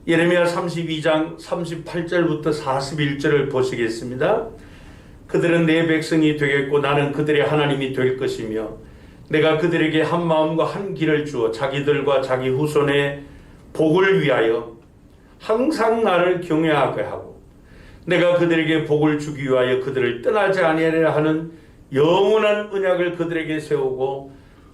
예레미야 32장 38절부터 41절을 보시겠습니다. 그들은 내 백성이 되겠고 나는 그들의 하나님이 될 것이며 내가 그들에게 한 마음과 한 길을 주어 자기들과 자기 후손의 복을 위하여 항상 나를 경외하게 하고 내가 그들에게 복을 주기 위하여 그들을 떠나지 아니하려 하는 영원한 언약을 그들에게 세우고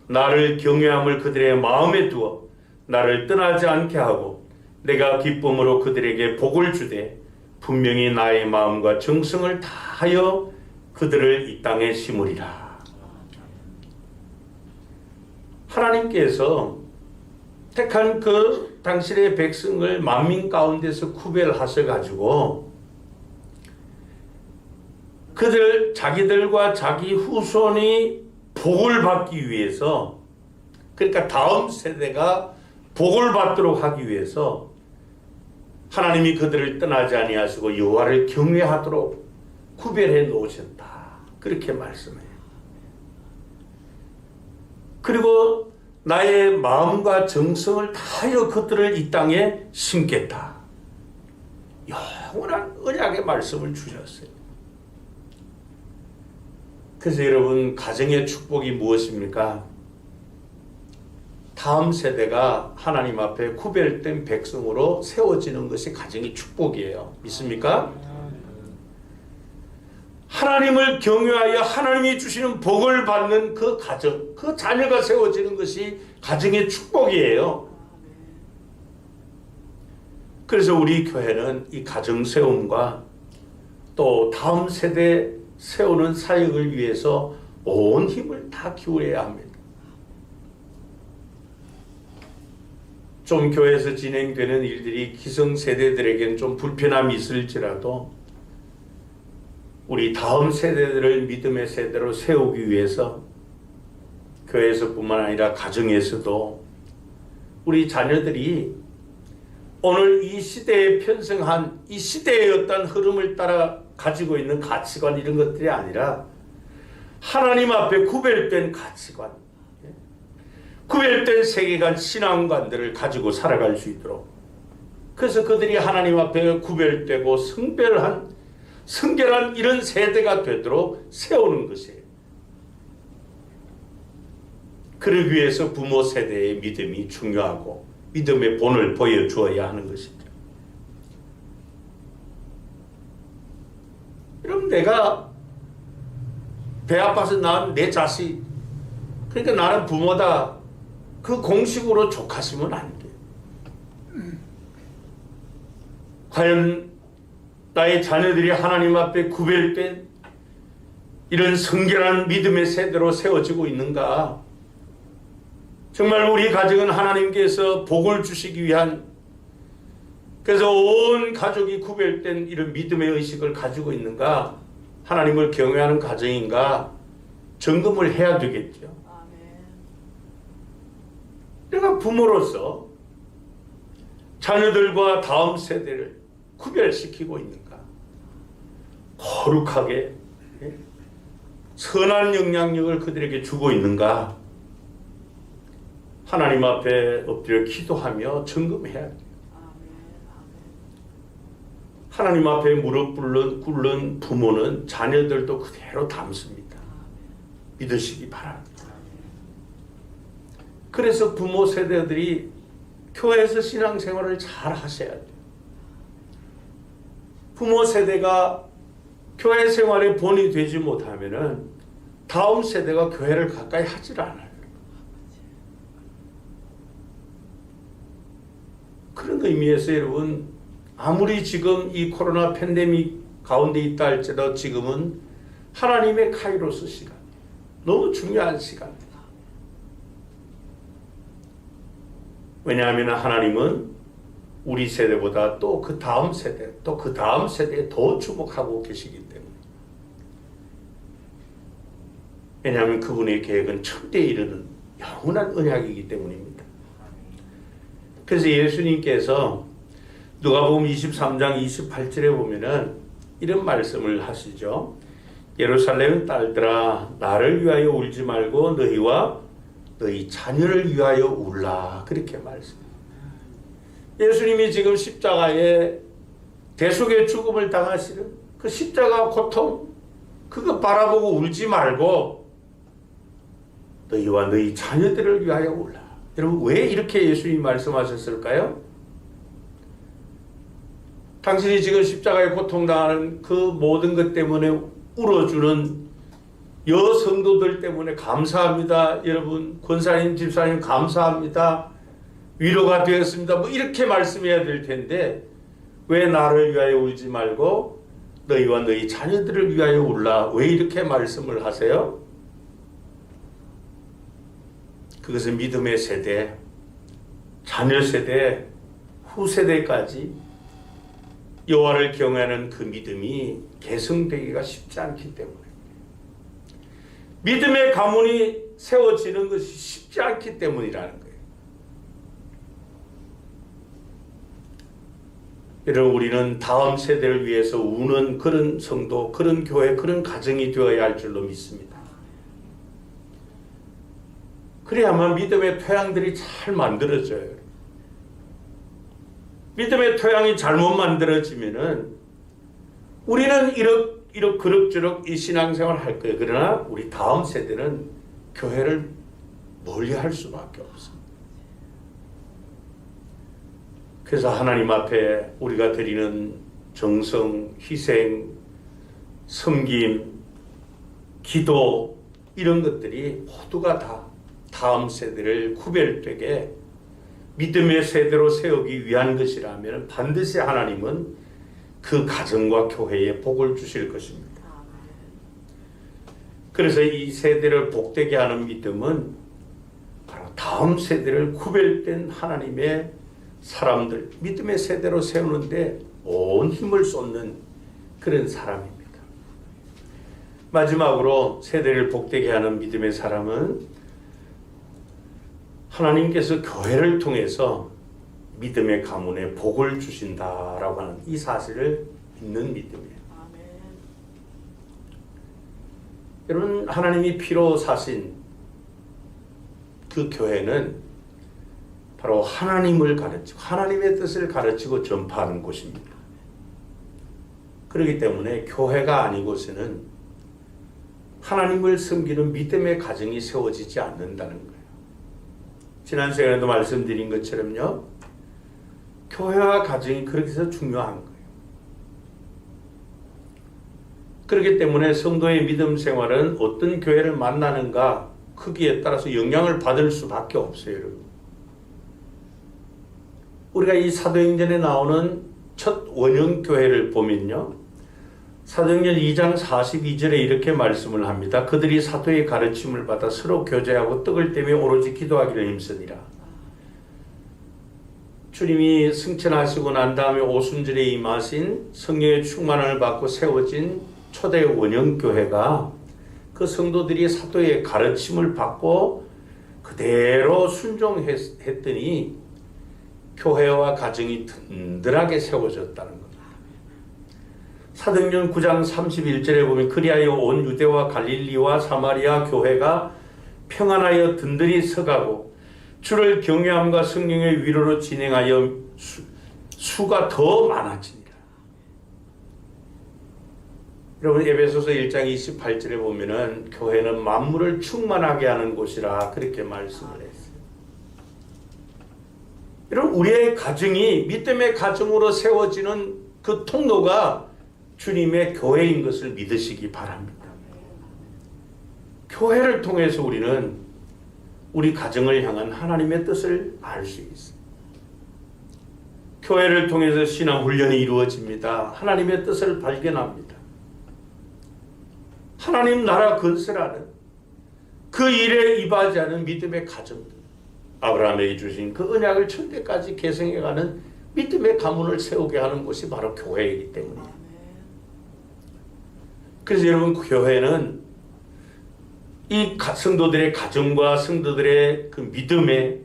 나를 경외함을 그들의 마음에 두어 나를 떠나지 않게 하고 내가 기쁨으로 그들에게 복을 주되 분명히 나의 마음과 정성을 다하여 그들을 이 땅에 심으리라. 하나님께서 택한 그 당신의 백성을 만민 가운데서 구별하셔가지고 그들 자기들과 자기 후손이 복을 받기 위해서, 그러니까 다음 세대가 복을 받도록 하기 위해서 하나님이 그들을 떠나지 아니하시고 여호와를 경외하도록 구별해 놓으셨다, 그렇게 말씀해요. 그리고 나의 마음과 정성을 다하여 그들을 이 땅에 심겠다. 영원한 언약의 말씀을 주셨어요. 그래서 여러분, 가정의 축복이 무엇입니까? 다음 세대가 하나님 앞에 구별된 백성으로 세워지는 것이 가정의 축복이에요. 믿습니까? 하나님을 경외하여 하나님이 주시는 복을 받는 그 가정, 그 자녀가 세워지는 것이 가정의 축복이에요. 그래서 우리 교회는 이 가정 세움과 또 다음 세대 세우는 사역을 위해서 온 힘을 다 기울여야 합니다. 좀 교회에서 진행되는 일들이 기성세대들에게는 좀 불편함이 있을지라도 우리 다음 세대들을 믿음의 세대로 세우기 위해서 교회에서뿐만 아니라 가정에서도 우리 자녀들이 오늘 이 시대에 편성한 이 시대의 어떤 흐름을 따라 가지고 있는 가치관, 이런 것들이 아니라 하나님 앞에 구별된 가치관, 구별된 세계관, 신앙관들을 가지고 살아갈 수 있도록, 그래서 그들이 하나님 앞에 구별되고 성결한 이런 세대가 되도록 세우는 것이에요. 그러기 위해서 부모 세대의 믿음이 중요하고 믿음의 본을 보여주어야 하는 것이죠. 여러분, 내가 배 아파서 낳은 내 자식, 그러니까 나는 부모다, 그 공식으로 족하시면 안 돼. 과연 나의 자녀들이 하나님 앞에 구별된 이런 성결한 믿음의 세대로 세워지고 있는가? 정말 우리 가정은 하나님께서 복을 주시기 위한, 그래서 온 가족이 구별된 이런 믿음의 의식을 가지고 있는가? 하나님을 경외하는 가정인가? 점검을 해야 되겠죠. 내가 부모로서 자녀들과 다음 세대를 구별시키고 있는가? 거룩하게 선한 영향력을 그들에게 주고 있는가? 하나님 앞에 엎드려 기도하며 점검해야 돼요. 하나님 앞에 무릎 꿇는 부모는 자녀들도 그대로 닮습니다. 믿으시기 바랍니다. 그래서 부모 세대들이 교회에서 신앙생활을 잘 하셔야 돼요. 부모 세대가 교회 생활에 본이 되지 못하면은 다음 세대가 교회를 가까이 하질 않아요. 그런 의미에서 여러분, 아무리 지금 이 코로나 팬데믹 가운데 있다 할지라도 지금은 하나님의 카이로스 시간, 너무 중요한 시간입니다. 왜냐하면 하나님은 우리 세대보다 또 그 다음 세대, 또 그 다음 세대에 더 주목하고 계시기 때문에. 왜냐하면 그분의 계획은 천대에 이르는 영원한 언약이기 때문입니다. 그래서 예수님께서 누가복음 23장 28절에 보면은 이런 말씀을 하시죠. 예루살렘 딸들아, 나를 위하여 울지 말고 너희와 너희 자녀를 위하여 울라. 그렇게 말씀합니다. 예수님이 지금 십자가에 대속의 죽음을 당하시는 그 십자가 고통, 그거 바라보고 울지 말고 너희와 너희 자녀들을 위하여 울라. 여러분, 왜 이렇게 예수님이 말씀하셨을까요? 당신이 지금 십자가에 고통당하는 그 모든 것 때문에 울어주는 여성도들 때문에 감사합니다. 여러분, 권사님, 집사님 감사합니다. 위로가 되었습니다. 뭐 이렇게 말씀해야 될 텐데 왜 나를 위하여 울지 말고 너희와 너희 자녀들을 위하여 울라. 왜 이렇게 말씀을 하세요? 그것은 믿음의 세대, 자녀 세대, 후세대까지 여호와를 경외하는 그 믿음이 계승되기가 쉽지 않기 때문에, 믿음의 가문이 세워지는 것이 쉽지 않기 때문이라는 거예요. 여러분, 우리는 다음 세대를 위해서 우는 그런 성도, 그런 교회, 그런 가정이 되어야 할 줄로 믿습니다. 그래야만 믿음의 토양들이 잘 만들어져요. 믿음의 토양이 잘못 만들어지면은 우리는 그럭저럭 이 신앙생활을 할 거예요. 그러나 우리 다음 세대는 교회를 멀리할 수밖에 없습니다. 그래서 하나님 앞에 우리가 드리는 정성, 희생, 섬김, 기도, 이런 것들이 모두가 다 다음 세대를 구별되게 믿음의 세대로 세우기 위한 것이라면 반드시 하나님은 그 가정과 교회에 복을 주실 것입니다. 그래서 이 세대를 복되게 하는 믿음은 바로 다음 세대를 구별된 하나님의 사람들, 믿음의 세대로 세우는데 온 힘을 쏟는 그런 사람입니다. 마지막으로 세대를 복되게 하는 믿음의 사람은 하나님께서 교회를 통해서 믿음의 가문에 복을 주신다라고 하는 이 사실을 믿는 믿음이에요. 여러분, 하나님이 피로 사신 그 교회는 바로 하나님을 가르치고 하나님의 뜻을 가르치고 전파하는 곳입니다. 그렇기 때문에 교회가 아니고서는 하나님을 섬기는 믿음의 가정이 세워지지 않는다는 거예요. 지난 시간에도 말씀드린 것처럼요, 교회와 가정이 그렇게 해서 중요한 거예요. 그렇기 때문에 성도의 믿음 생활은 어떤 교회를 만나는가 크기에 따라서 영향을 받을 수밖에 없어요. 여러분. 우리가 이 사도행전에 나오는 첫 원형 교회를 보면요. 사도행전 2장 42절에 이렇게 말씀을 합니다. 그들이 사도의 가르침을 받아 서로 교제하고 떡을 떼며 오로지 기도하기를 힘쓰니라. 주님이 승천하시고 난 다음에 오순절에 임하신 성령의 충만을 받고 세워진 초대 원형 교회가 그 성도들이 사도의 가르침을 받고 그대로 순종했더니 교회와 가정이 든든하게 세워졌다는 겁니다. 사도행전 9장 31절에 보면 그리하여 온 유대와 갈릴리와 사마리아 교회가 평안하여 든든히 서가고 주를 경외함과 성령의 위로로 진행하여 수가 더 많아지니라. 여러분 에베소서 1장 28절에 보면은 교회는 만물을 충만하게 하는 곳이라 그렇게 말씀을 했어요. 여러분 우리의 가정이 믿음의 가정으로 세워지는 그 통로가 주님의 교회인 것을 믿으시기 바랍니다. 교회를 통해서 우리는 우리 가정을 향한 하나님의 뜻을 알 수 있어요. 교회를 통해서 신앙 훈련이 이루어집니다. 하나님의 뜻을 발견합니다. 하나님 나라 건설하는 그 일에 임하지 믿음의 가정들, 아브라함에게 주신 그 언약을 천대까지 계승해가는 믿음의 가문을 세우게 하는 곳이 바로 교회이기 때문이에요. 그래서 여러분 교회는 이 성도들의 가정과 성도들의 그 믿음에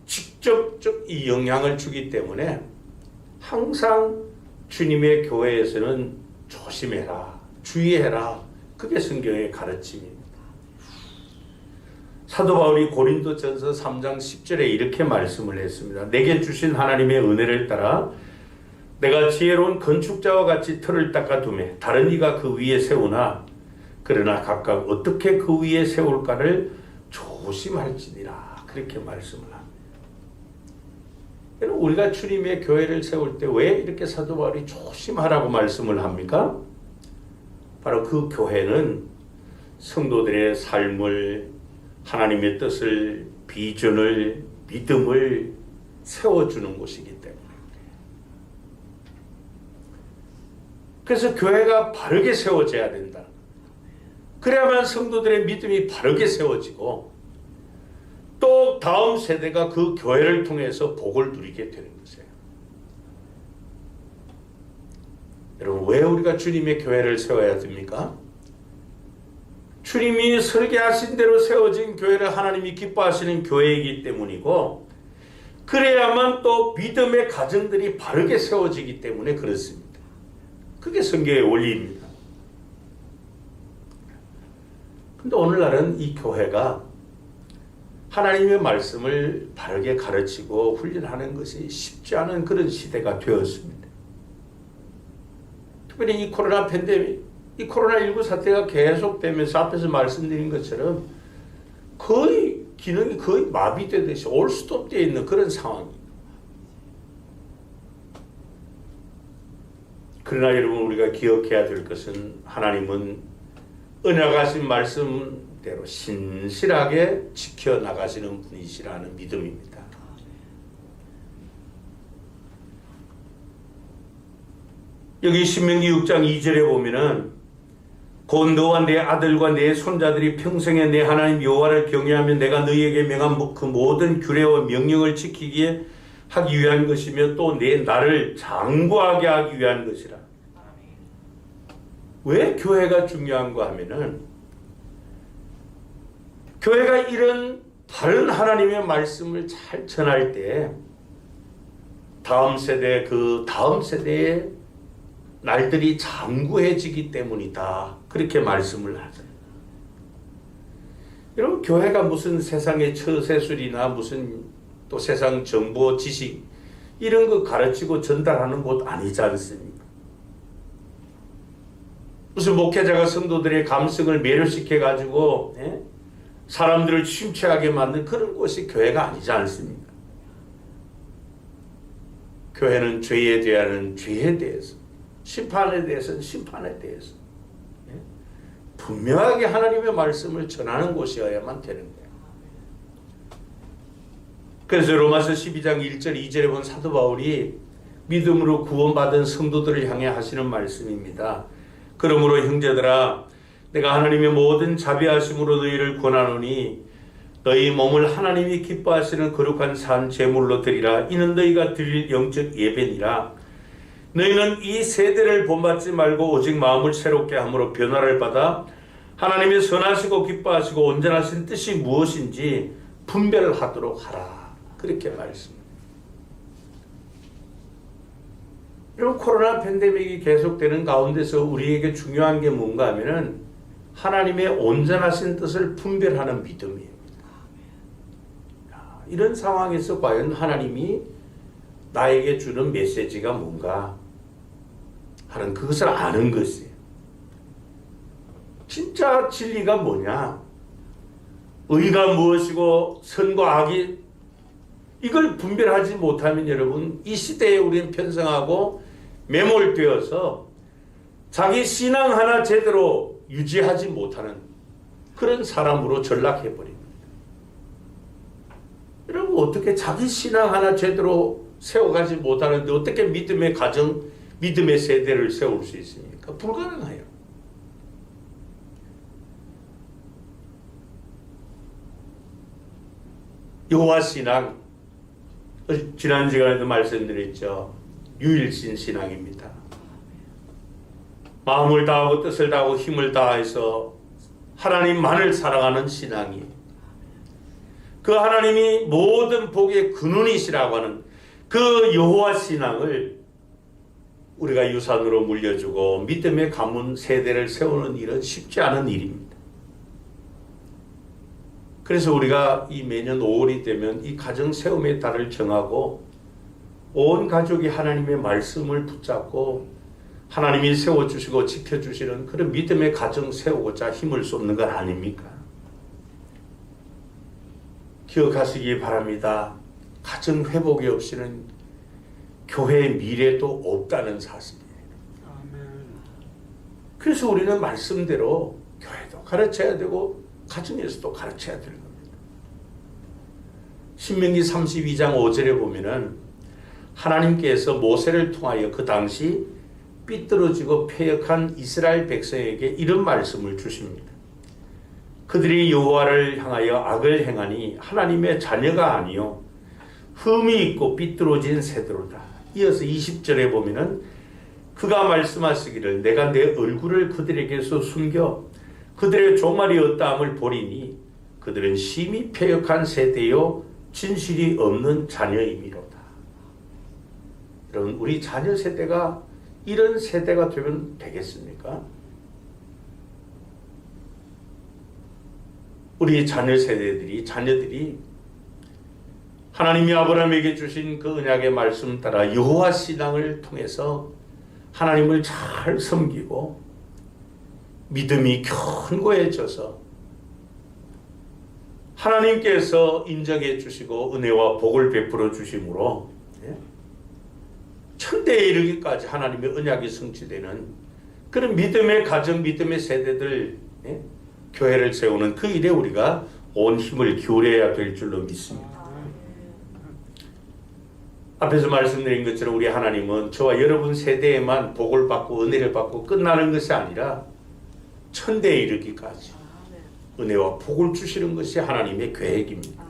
직접적 이 영향을 주기 때문에 항상 주님의 교회에서는 조심해라, 주의해라. 그게 성경의 가르침입니다. 사도 바울이 고린도전서 3장 10절에 이렇게 말씀을 했습니다. 내게 주신 하나님의 은혜를 따라 내가 지혜로운 건축자와 같이 틀을 닦아두매 다른 이가 그 위에 세우나 그러나 각각 어떻게 그 위에 세울까를 조심할지니라. 그렇게 말씀을 합니다. 우리가 주님의 교회를 세울 때 왜 이렇게 사도 바울이 조심하라고 말씀을 합니까? 바로 그 교회는 성도들의 삶을, 하나님의 뜻을, 비전을, 믿음을 세워주는 곳이기 때문에. 그래서 교회가 바르게 세워져야 된다. 그래야만 성도들의 믿음이 바르게 세워지고 또 다음 세대가 그 교회를 통해서 복을 누리게 되는 것이에요. 여러분 왜 우리가 주님의 교회를 세워야 됩니까? 주님이 설계하신 대로 세워진 교회를 하나님이 기뻐하시는 교회이기 때문이고 그래야만 또 믿음의 가정들이 바르게 세워지기 때문에 그렇습니다. 그게 성경의 원리입니다. 근데 오늘날은 이 교회가 하나님의 말씀을 바르게 가르치고 훈련하는 것이 쉽지 않은 그런 시대가 되었습니다. 특별히 이 코로나 팬데믹, 이 코로나19 사태가 계속되면서 앞에서 말씀드린 것처럼 거의 기능이 거의 마비되듯이 올 수도 없게 있는 그런 상황입니다. 그러나 여러분 우리가 기억해야 될 것은 하나님은 언약하신 말씀대로 신실하게 지켜나가시는 분이시라는 믿음입니다. 여기 신명기 6장 2절에 보면은 곧 너와 내 아들과 내 손자들이 평생에 내 하나님 여호와를 경외하며 내가 너희에게 명한 그 모든 규례와 명령을 지키기에 하기 위한 것이며 또 내 나를 장구하게 하기 위한 것이라. 왜 교회가 중요한가 하면은 교회가 이런 바른 하나님의 말씀을 잘 전할 때 다음 세대 그 다음 세대의 날들이 장구해지기 때문이다. 그렇게 말씀을 하잖아요. 여러분 교회가 무슨 세상의 처세술이나 무슨 또 세상 정보 지식 이런 거 가르치고 전달하는 곳 아니지 않습니까? 무슨 목회자가 성도들의 감성을 매료시켜 가지고 사람들을 심취하게 만든 그런 곳이 교회가 아니지 않습니까? 교회는 죄에 대한 죄에 대해서, 심판에 대해서는 심판에 대해서, 분명하게 하나님의 말씀을 전하는 곳이어야만 되는 거예요. 그래서 로마서 12장 1절 2절에 본 사도 바울이 믿음으로 구원받은 성도들을 향해 하시는 말씀입니다. 그러므로 형제들아 내가 하나님의 모든 자비하심으로 너희를 권하노니 너희 몸을 하나님이 기뻐하시는 거룩한 산 제물로 드리라. 이는 너희가 드릴 영적 예배니라. 너희는 이 세대를 본받지 말고 오직 마음을 새롭게 함으로 변화를 받아 하나님의 선하시고 기뻐하시고 온전하신 뜻이 무엇인지 분별하도록 하라. 그렇게 말씀합니다. 여러분, 코로나 팬데믹이 계속되는 가운데서 우리에게 중요한 게 뭔가 하면은 하나님의 온전하신 뜻을 분별하는 믿음이에요. 이런 상황에서 과연 하나님이 나에게 주는 메시지가 뭔가 하는 그것을 아는 것이에요. 진짜 진리가 뭐냐? 의가 무엇이고 선과 악이 이걸 분별하지 못하면 여러분 이 시대에 우리는 편성하고 매몰되어서 자기 신앙 하나 제대로 유지하지 못하는 그런 사람으로 전락해버립니다. 여러분 어떻게 자기 신앙 하나 제대로 세워가지 못하는데 어떻게 믿음의 가정, 믿음의 세대를 세울 수 있습니까? 불가능해요. 여호와 신앙, 지난 시간에도 말씀드렸죠. 유일신 신앙입니다. 마음을 다하고 뜻을 다하고 힘을 다해서 하나님만을 사랑하는 신앙이에요. 그 하나님이 모든 복의 근원이시라고 하는 그 여호와 신앙을 우리가 유산으로 물려주고 믿음의 가문 세대를 세우는 일은 쉽지 않은 일입니다. 그래서 우리가 이 매년 5월이 되면 이 가정 세움의 달을 정하고 온 가족이 하나님의 말씀을 붙잡고 하나님이 세워주시고 지켜주시는 그런 믿음의 가정 세우고자 힘을 쏟는 것 아닙니까? 기억하시기 바랍니다. 가정 회복이 없이는 교회의 미래도 없다는 사실이에요. 그래서 우리는 말씀대로 교회도 가르쳐야 되고 가정에서도 가르쳐야 되는 겁니다. 신명기 32장 5절에 보면은 하나님께서 모세를 통하여 그 당시 삐뚤어지고 패역한 이스라엘 백성에게 이런 말씀을 주십니다. 그들이 여호와를 향하여 악을 행하니 하나님의 자녀가 아니요 흠이 있고 삐뚤어진 세대로다. 이어서 20절에 보면은 그가 말씀하시기를 내가 내 얼굴을 그들에게서 숨겨 그들의 종말이 어떠함을 보리니 그들은 심히 패역한 세대요 진실이 없는 자녀이미로다. 여러분 우리 자녀 세대가 이런 세대가 되면 되겠습니까? 우리 자녀들이 하나님이 아브라함에게 주신 그 언약의 말씀 따라 여호와 신앙을 통해서 하나님을 잘 섬기고 믿음이 견고해져서 하나님께서 인정해 주시고 은혜와 복을 베풀어 주심으로 천대에 이르기까지 하나님의 언약이 성취되는 그런 믿음의 가정, 믿음의 세대들 교회를 세우는 그 일에 우리가 온 힘을 기울여야 될 줄로 믿습니다. 앞에서 말씀드린 것처럼 우리 하나님은 저와 여러분 세대에만 복을 받고 은혜를 받고 끝나는 것이 아니라 천대에 이르기까지 은혜와 복을 주시는 것이 하나님의 계획입니다.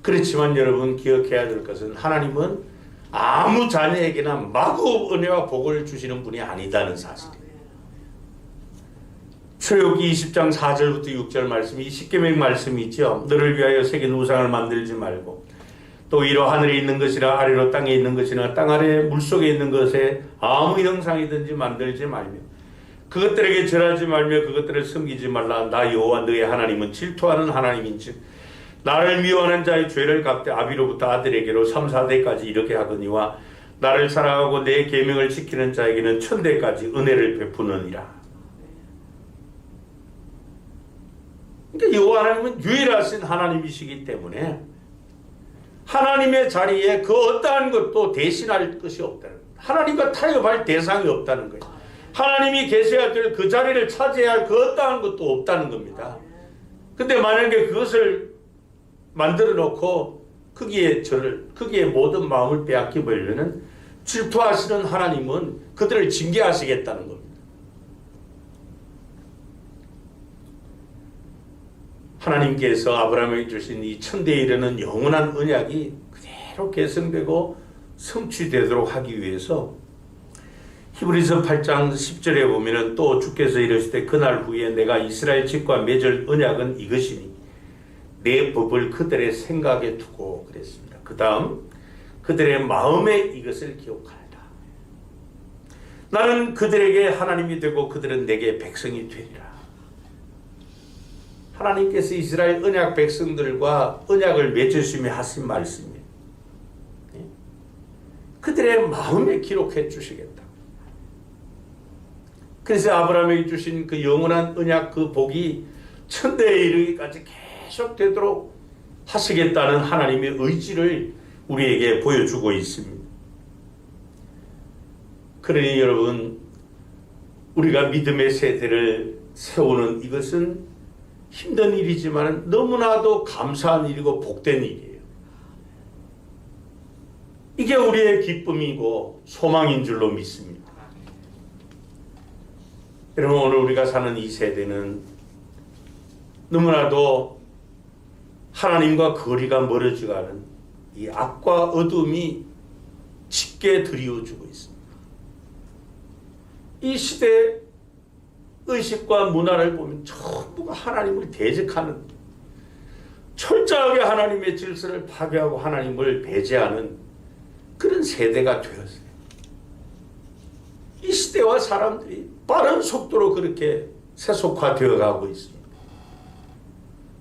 그렇지만 여러분 기억해야 될 것은 하나님은 아무 자녀에게나 마구 은혜와 복을 주시는 분이 아니다는 사실이에요. 출애굽기 20장 4절부터 6절 말씀이 십계명 말씀이 있죠. 너를 위하여 새긴 우상을 만들지 말고 또 위로 하늘에 있는 것이나 아래로 땅에 있는 것이나 땅 아래 물속에 있는 것에 아무 형상이든지 만들지 말며 그것들에게 절하지 말며 그것들을 섬기지 말라. 나 여호와 너의 하나님은 질투하는 하나님인즉 나를 미워하는 자의 죄를 갚되 아비로부터 아들에게로 3, 4대까지 이렇게 하거니와 나를 사랑하고 내 계명을 지키는 자에게는 천대까지 은혜를 베푸느니라. 그러니까 여호와 하나님은 유일하신 하나님이시기 때문에 하나님의 자리에 그 어떠한 것도 대신할 것이 없다는 거예요. 하나님과 타협할 대상이 없다는 거예요. 하나님이 계셔야 될 그 자리를 차지해야 할 그 어떠한 것도 없다는 겁니다. 근데 만약에 그것을 만들어 놓고 거기에 모든 마음을 빼앗겨 버리려는 질투하시는 하나님은 그들을 징계하시겠다는 겁니다. 하나님께서 아브라함에게 주신 이 천대에 이르는 영원한 언약이 그대로 계승되고 성취되도록 하기 위해서 히브리서 8장 10절에 보면은 또 주께서 이르시되 그날 후에 내가 이스라엘 집과 맺을 언약은 이것이니 내 법을 그들의 생각에 두고 그랬습니다. 그 다음 그들의 마음에 이것을 기억하라. 나는 그들에게 하나님이 되고 그들은 내게 백성이 되리라. 하나님께서 이스라엘 언약 백성들과 언약을 맺으시며 하신 말씀이에요. 그들의 마음에 기록해 주시겠다. 그래서 아브라함에게 주신 그 영원한 언약 그 복이 천대에 이르기까지 계속 되도록 하시겠다는 하나님의 의지를 우리에게 보여주고 있습니다. 그러니 여러분, 우리가 믿음의 세대를 세우는 이것은 힘든 일이지만 너무나도 감사한 일이고 복된 일이에요. 이게 우리의 기쁨이고 소망인 줄로 믿습니다. 여러분, 오늘 우리가 사는 이 세대는 너무나도 하나님과 거리가 멀어져가는 이 악과 어둠이 짙게 드리워주고 있습니다. 이 시대의 의식과 문화를 보면 전부가 하나님을 대적하는, 철저하게 하나님의 질서를 파괴하고 하나님을 배제하는 그런 세대가 되었어요. 이 시대와 사람들이 빠른 속도로 그렇게 세속화되어 가고 있습니다.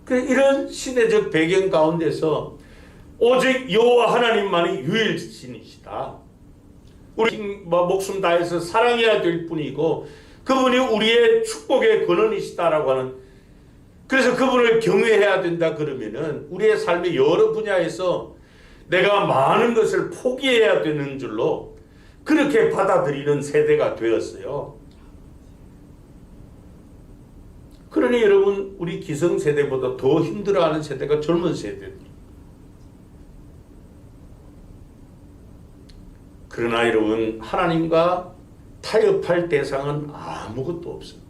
이런 시대적 배경 가운데서 오직 여호와 하나님만이 유일신이시다. 우리 목숨 다해서 사랑해야 될 뿐이고 그분이 우리의 축복의 근원이시다라고 하는, 그래서 그분을 경외해야 된다 그러면은 우리의 삶의 여러 분야에서 내가 많은 것을 포기해야 되는 줄로 그렇게 받아들이는 세대가 되었어요. 그러니 여러분, 우리 기성세대보다 더 힘들어하는 세대가 젊은 세대들. 그러나 여러분, 하나님과 타협할 대상은 아무것도 없습니다.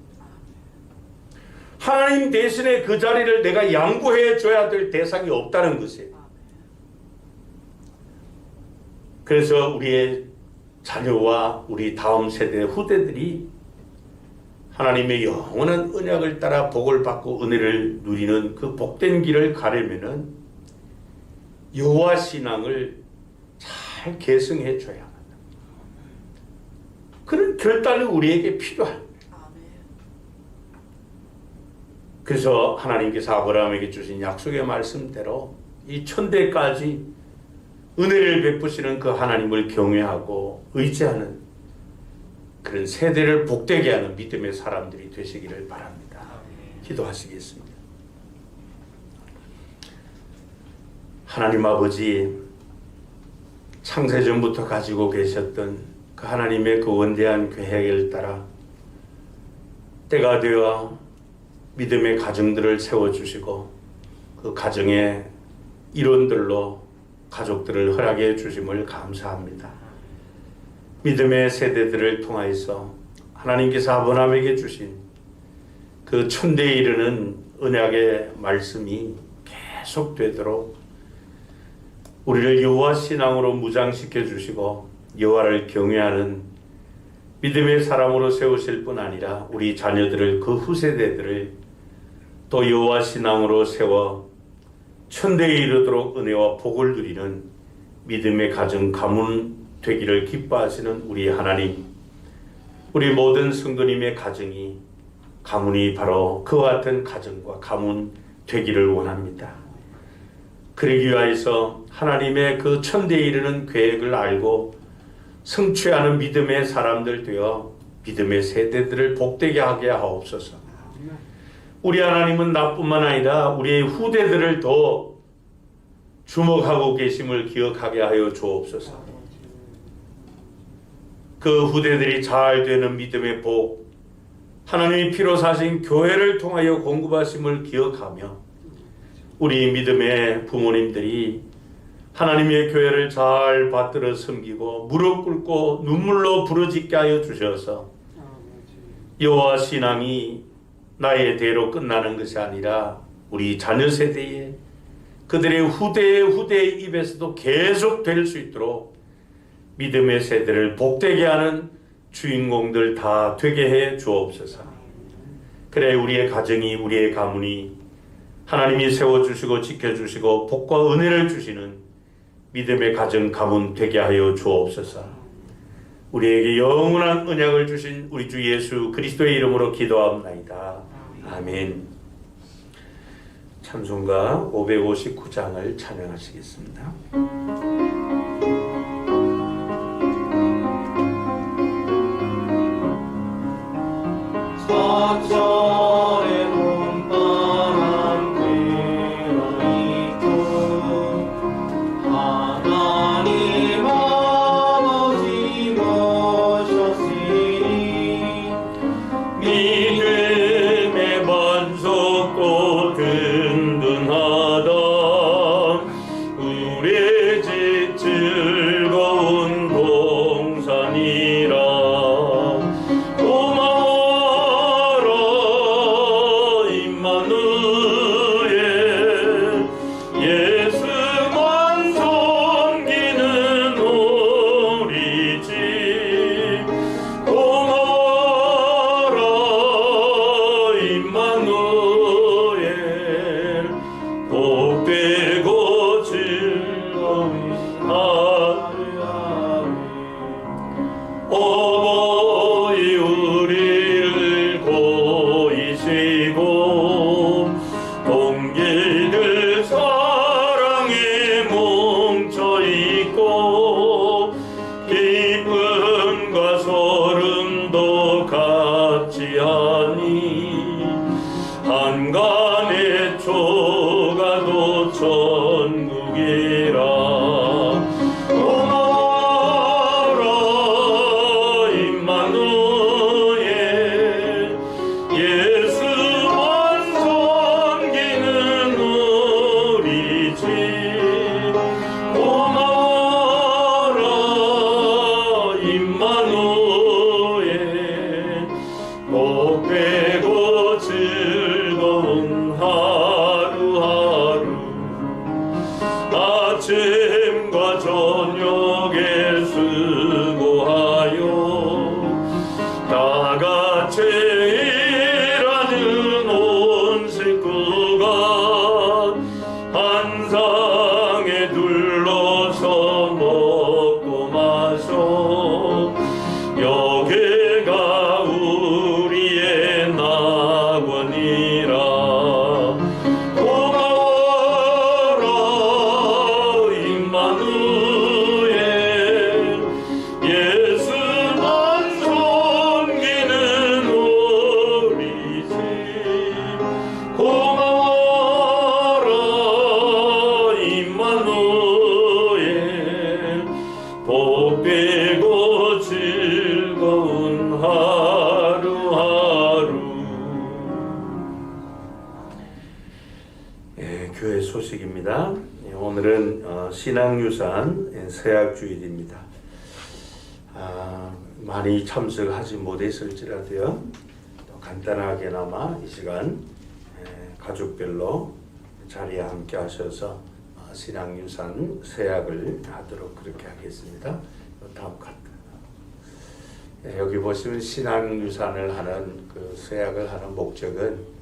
하나님 대신에 그 자리를 내가 양보해 줘야 될 대상이 없다는 것이에요. 그래서 우리의 자녀와 우리 다음 세대 후대들이 하나님의 영원한 언약을 따라 복을 받고 은혜를 누리는 그 복된 길을 가려면은 여호와 신앙을 잘 계승해 줘야 합니다. 그런 결단이 우리에게 필요합니다. 그래서 하나님께서 아브라함에게 주신 약속의 말씀대로 이 천대까지 은혜를 베푸시는 그 하나님을 경외하고 의지하는 그런 세대를 복되게 하는 믿음의 사람들이 되시기를 바랍니다. 기도하시겠습니다. 하나님 아버지, 창세전부터 가지고 계셨던 그 하나님의 그 원대한 계획을 따라 때가 되어 믿음의 가정들을 세워주시고 그 가정의 일원들로 가족들을 허락해 주심을 감사합니다. 믿음의 세대들을 통하여서 하나님께서 아브라함에게 주신 그 천대에 이르는 언약의 말씀이 계속되도록 우리를 여호와 신앙으로 무장시켜 주시고 여호와를 경외하는 믿음의 사람으로 세우실 뿐 아니라 우리 자녀들을, 그 후세대들을 또 여호와 신앙으로 세워 천대에 이르도록 은혜와 복을 누리는 믿음의 가정 가문 되기를 기뻐하시는 우리 하나님, 우리 모든 성도님의 가정이, 가문이 바로 그와 같은 가정과 가문 되기를 원합니다. 그러기 위하여서 하나님의 그 천대에 이르는 계획을 알고 성취하는 믿음의 사람들 되어 믿음의 세대들을 복되게 하게 하옵소서. 우리 하나님은 나뿐만 아니라 우리의 후대들을 더 주목하고 계심을 기억하게 하여 주옵소서. 그 후대들이 잘 되는 믿음의 복, 하나님이 피로 사신 교회를 통하여 공급하심을 기억하며 우리 믿음의 부모님들이 하나님의 교회를 잘 받들어 섬기고 무릎 꿇고 눈물로 부르짖게 하여 주셔서 여호와 신앙이 나의 대로 끝나는 것이 아니라 우리 자녀 세대에 그들의 후대의 입에서도 계속 될 수 있도록 믿음의 세대를 복되게 하는 주인공들 다 되게 해 주옵소서. 그래 우리의 가정이 우리의 가문이 하나님이 세워주시고 지켜주시고 복과 은혜를 주시는 믿음의 가정 가문 되게 하여 주옵소서. 우리에게 영원한 언약을 주신 우리 주 예수 그리스도의 이름으로 기도합나이다. 아멘. 찬송가 559장을 찬양하시겠습니다. 사절의 봄바람 불어있고 하나님 아버지 모셨으니 믿음의 반석도 든든하다. 우리의 집 즐거운 동산이라. 어버이 우리를 고이시고 동기들 사랑에 뭉쳐있고 기쁨과 소름도 같이 하니 한간의 초가도 천국이라. 아침과 저녁에 수고하여 다같이 일하는 온 식구가 한 상에 둘러서 먹고 마셔. 여기가 우리의 낙원이라. 복되고 즐거운 하루하루. 교회 소식입니다. 오늘은 신앙유산 세약주일입니다. 많이 참석하지 못했을지라도요, 또 간단하게나마 이 시간 가족별로 자리에 함께 하셔서 신앙유산 세약을 하도록 그렇게 하겠습니다. 다음 카드. 여기 보시면 신앙유산을 하는 그 세약을 하는 목적은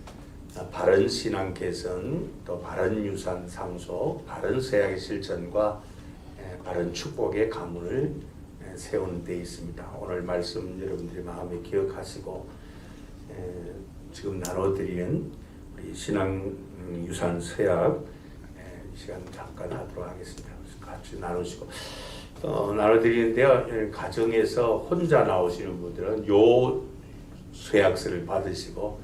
바른 신앙 개선, 또 바른 유산 상속, 바른 세약의 실천과 바른 축복의 가문을 세우는 데 있습니다. 오늘 말씀 여러분들이 마음에 기억하시고 지금 나눠드리는 우리 신앙유산 세약 시간 잠깐 하도록 하겠습니다. 같이 나누시고 나눠드리는데요. 가정에서 혼자 나오시는 분들은 요 세약서를 받으시고,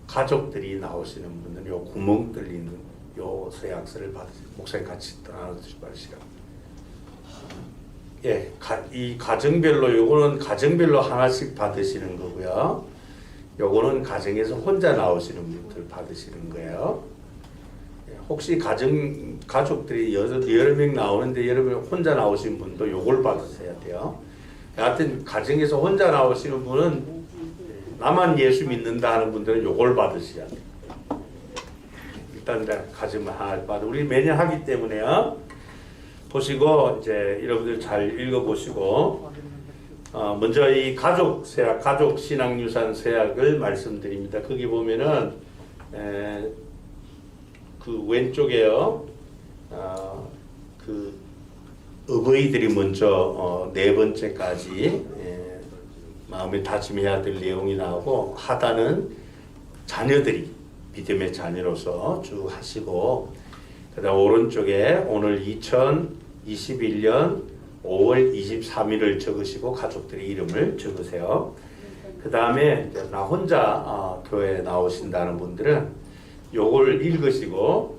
가족들이 나오시는 분들은 요 구멍 뚫리는 요 세약서를 받으시고, 목사님 같이 나눠주시기 바랍니다. 예, 이 가정별로 요거는 가정별로 하나씩 받으시는 거고요. 요거는 가정에서 혼자 나오시는 분들 받으시는 거예요. 예, 혹시 가족들이 여러 명 나오는데 여러분 혼자 나오신 분도 요걸 받으셔야 돼요. 하여튼 가정에서 혼자 나오시는 분은 나만 예수 믿는다 하는 분들은 요걸 받으셔야 돼요. 일단 가정 하나 받아. 우리 매년 하기 때문에요. 보시고 이제 여러분들 잘 읽어보시고 먼저 이 가족 세약, 가족 신앙유산 세약을 말씀드립니다. 거기 보면은 그 왼쪽에요. 그 어버이들이 먼저 네 번째까지 마음에 다짐해야 될 내용이 나오고 하단은 자녀들이 믿음의 자녀로서 쭉 하시고 그다음 오른쪽에 오늘 2021년 5월 23일을 적으시고 가족들의 이름을 적으세요. 그 다음에 나 혼자 교회에 나오신다는 분들은 요걸 읽으시고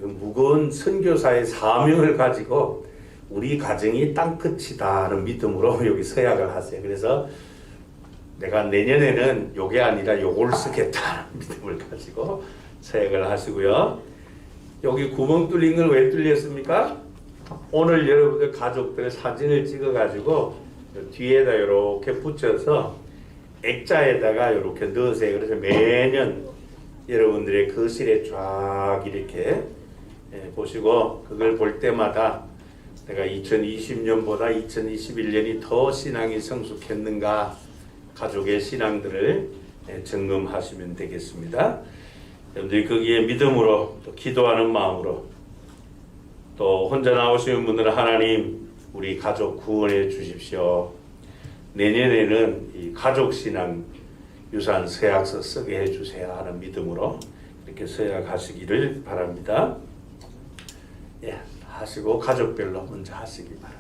무거운 선교사의 사명을 가지고 우리 가정이 땅끝이다는 믿음으로 여기 서약을 하세요. 그래서 내가 내년에는 요게 아니라 요걸 쓰겠다는 믿음을 가지고 서약을 하시고요. 여기 구멍 뚫린 건 왜 뚫렸습니까? 오늘 여러분들 가족들의 사진을 찍어가지고 뒤에다 이렇게 붙여서 액자에다가 이렇게 넣으세요. 그래서 매년 여러분들의 거실에 쫙 이렇게 보시고 그걸 볼 때마다 내가 2020년보다 2021년이 더 신앙이 성숙했는가 가족의 신앙들을 점검하시면 되겠습니다. 여러분들이 거기에 믿음으로 또 기도하는 마음으로 또 혼자 나오시는 분들은 하나님 우리 가족 구원해 주십시오. 내년에는 이 가족 신앙 유산 서약서 쓰게 해 주세요 하는 믿음으로 이렇게 서약하시기를 바랍니다. 예, 하시고 가족별로 먼저 하시기 바랍니다.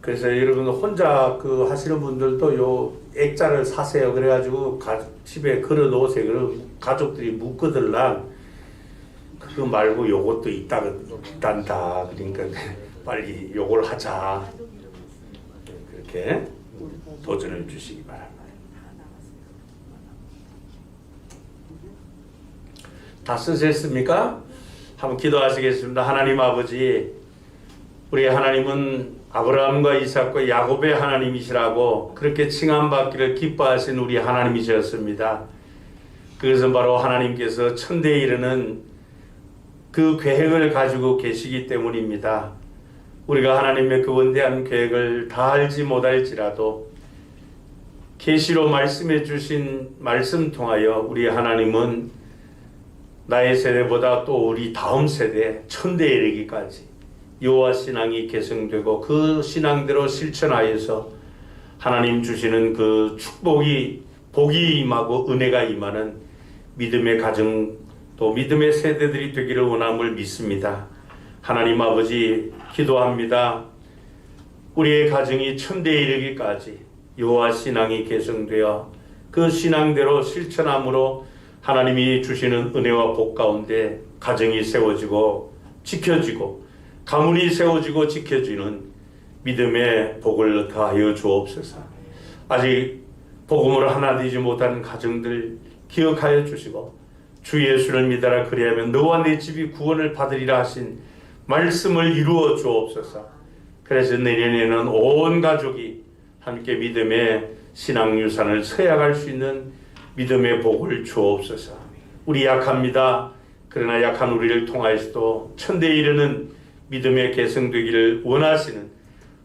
그래서 여러분 혼자 그 하시는 분들도 요 액자를 사세요. 그래가지고 집에 걸어 놓으세요. 그럼 가족들이 묻거들랑 그거 말고 요것도 있단다. 그러니까 빨리 요걸 하자. 그렇게 도전을 주시기 바랍니다. 다 쓰셨습니까? 한번 기도하시겠습니다. 하나님 아버지, 우리 하나님은 아브라함과 이삭과 야곱의 하나님이시라고 그렇게 칭함받기를 기뻐하신 우리 하나님이셨습니다. 그것은 바로 하나님께서 천대에 이르는 그 계획을 가지고 계시기 때문입니다. 우리가 하나님의 그 원대한 계획을 다 알지 못할지라도 계시로 말씀해 주신 말씀 통하여 우리 하나님은 나의 세대보다 또 우리 다음 세대 천대에 이르기까지 여호와 신앙이 계승되고 그 신앙대로 실천하여서 하나님 주시는 그 축복이 복이 임하고 은혜가 임하는 믿음의 가정 또 믿음의 세대들이 되기를 원함을 믿습니다. 하나님 아버지 기도합니다. 우리의 가정이 천대에 이르기까지 여호와 신앙이 계승되어 그 신앙대로 실천함으로 하나님이 주시는 은혜와 복 가운데 가정이 세워지고 지켜지고 가문이 세워지고 지켜지는 믿음의 복을 더하여 주옵소서. 아직 복음을 하나 되지 못한 가정들 기억하여 주시고 주 예수를 믿어라 그리하면 너와 내 집이 구원을 받으리라 하신 말씀을 이루어 주옵소서. 그래서 내년에는 온 가족이 함께 믿음의 신앙유산을 서약할 수 있는 믿음의 복을 주옵소서. 우리 약합니다. 그러나 약한 우리를 통하여서도 천대에 이르는 믿음의 계승되기를 원하시는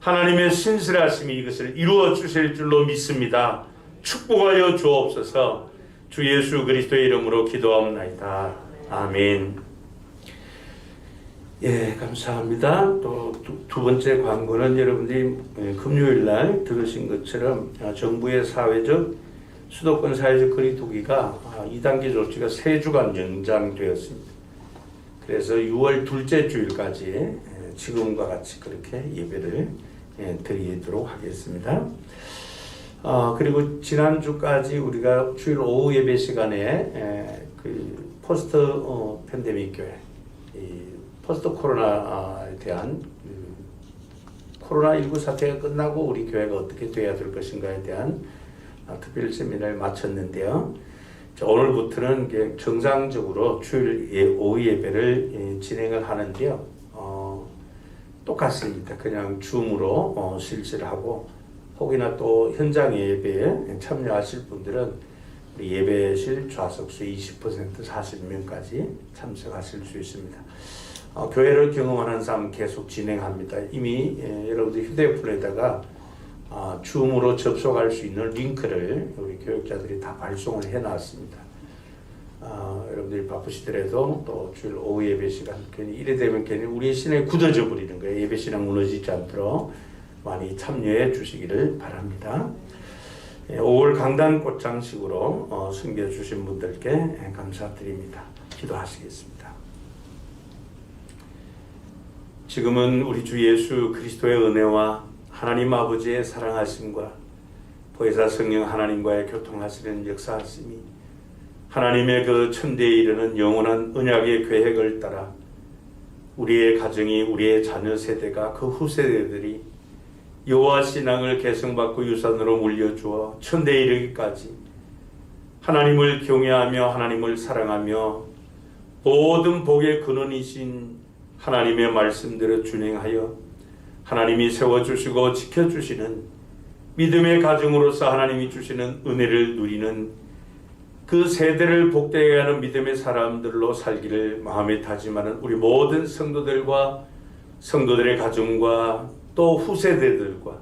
하나님의 신실하심이 이것을 이루어 주실 줄로 믿습니다. 축복하여 주옵소서. 주 예수 그리스도의 이름으로 기도하옵나이다. 아멘. 예, 감사합니다. 또 두 번째 광고는 여러분들이 금요일 날 들으신 것처럼 정부의 사회적 수도권 사회적 거리두기가 2단계 조치가 3주간 연장되었습니다. 그래서 6월 둘째 주일까지 지금과 같이 그렇게 예배를 드리도록 하겠습니다. 그리고 지난주까지 우리가 주일 오후 예배 시간에 그 포스트 팬데믹 교회, 이 포스트 코로나에 대한 코로나19 사태가 끝나고 우리 교회가 어떻게 돼야 될 것인가에 대한 특별 세미나를 마쳤는데요. 오늘부터는 정상적으로 주일 오후 예배를 진행을 하는데요. 똑같습니다. 그냥 줌으로 실시를 하고 혹이나 또 현장 예배에 참여하실 분들은 우리 예배실 좌석수 20% 40명까지 참석하실 수 있습니다. 교회를 경험하는 삶 계속 진행합니다. 이미 여러분들 휴대폰에다가 줌으로 접속할 수 있는 링크를 우리 교육자들이 다 발송을 해놨습니다. 여러분들이 바쁘시더라도 또 주일 오후 예배 시간 괜히 이래 되면 괜히 우리 신앙이 굳어져 버리는 거예요. 예배 신앙 무너지지 않도록 많이 참여해 주시기를 바랍니다. 5월 강단 꽃장식으로 섬겨주신 분들께 감사드립니다. 기도하시겠습니다. 지금은 우리 주 예수 그리스도의 은혜와 하나님 아버지의 사랑하심과 보혜사 성령 하나님과의 교통하시는 역사하심이 하나님의 그 천대에 이르는 영원한 언약의 계획을 따라 우리의 가정이 우리의 자녀 세대가 그 후세대들이 여호와 신앙을 계승받고 유산으로 물려주어 천대에 이르기까지 하나님을 경외하며 하나님을 사랑하며 모든 복의 근원이신 하나님의 말씀대로 준행하여 하나님이 세워주시고 지켜주시는 믿음의 가정으로서 하나님이 주시는 은혜를 누리는 그 세대를 복되게 하는 믿음의 사람들로 살기를 마음에 다짐하는 우리 모든 성도들과 성도들의 가정과 또 후세대들과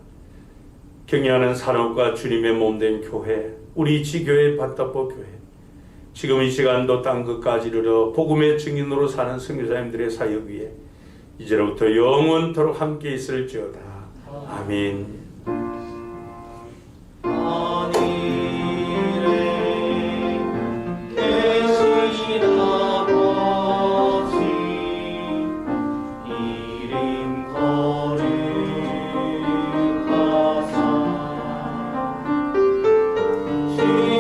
경영하는 산업과 주님의 몸된 교회, 우리 지교회 반타보 교회, 지금 이 시간도 땅 끝까지 이르러 복음의 증인으로 사는 선교사님들의 사역 위에 이제로부터 영원토록 함께 있을지어다. 아멘. 주님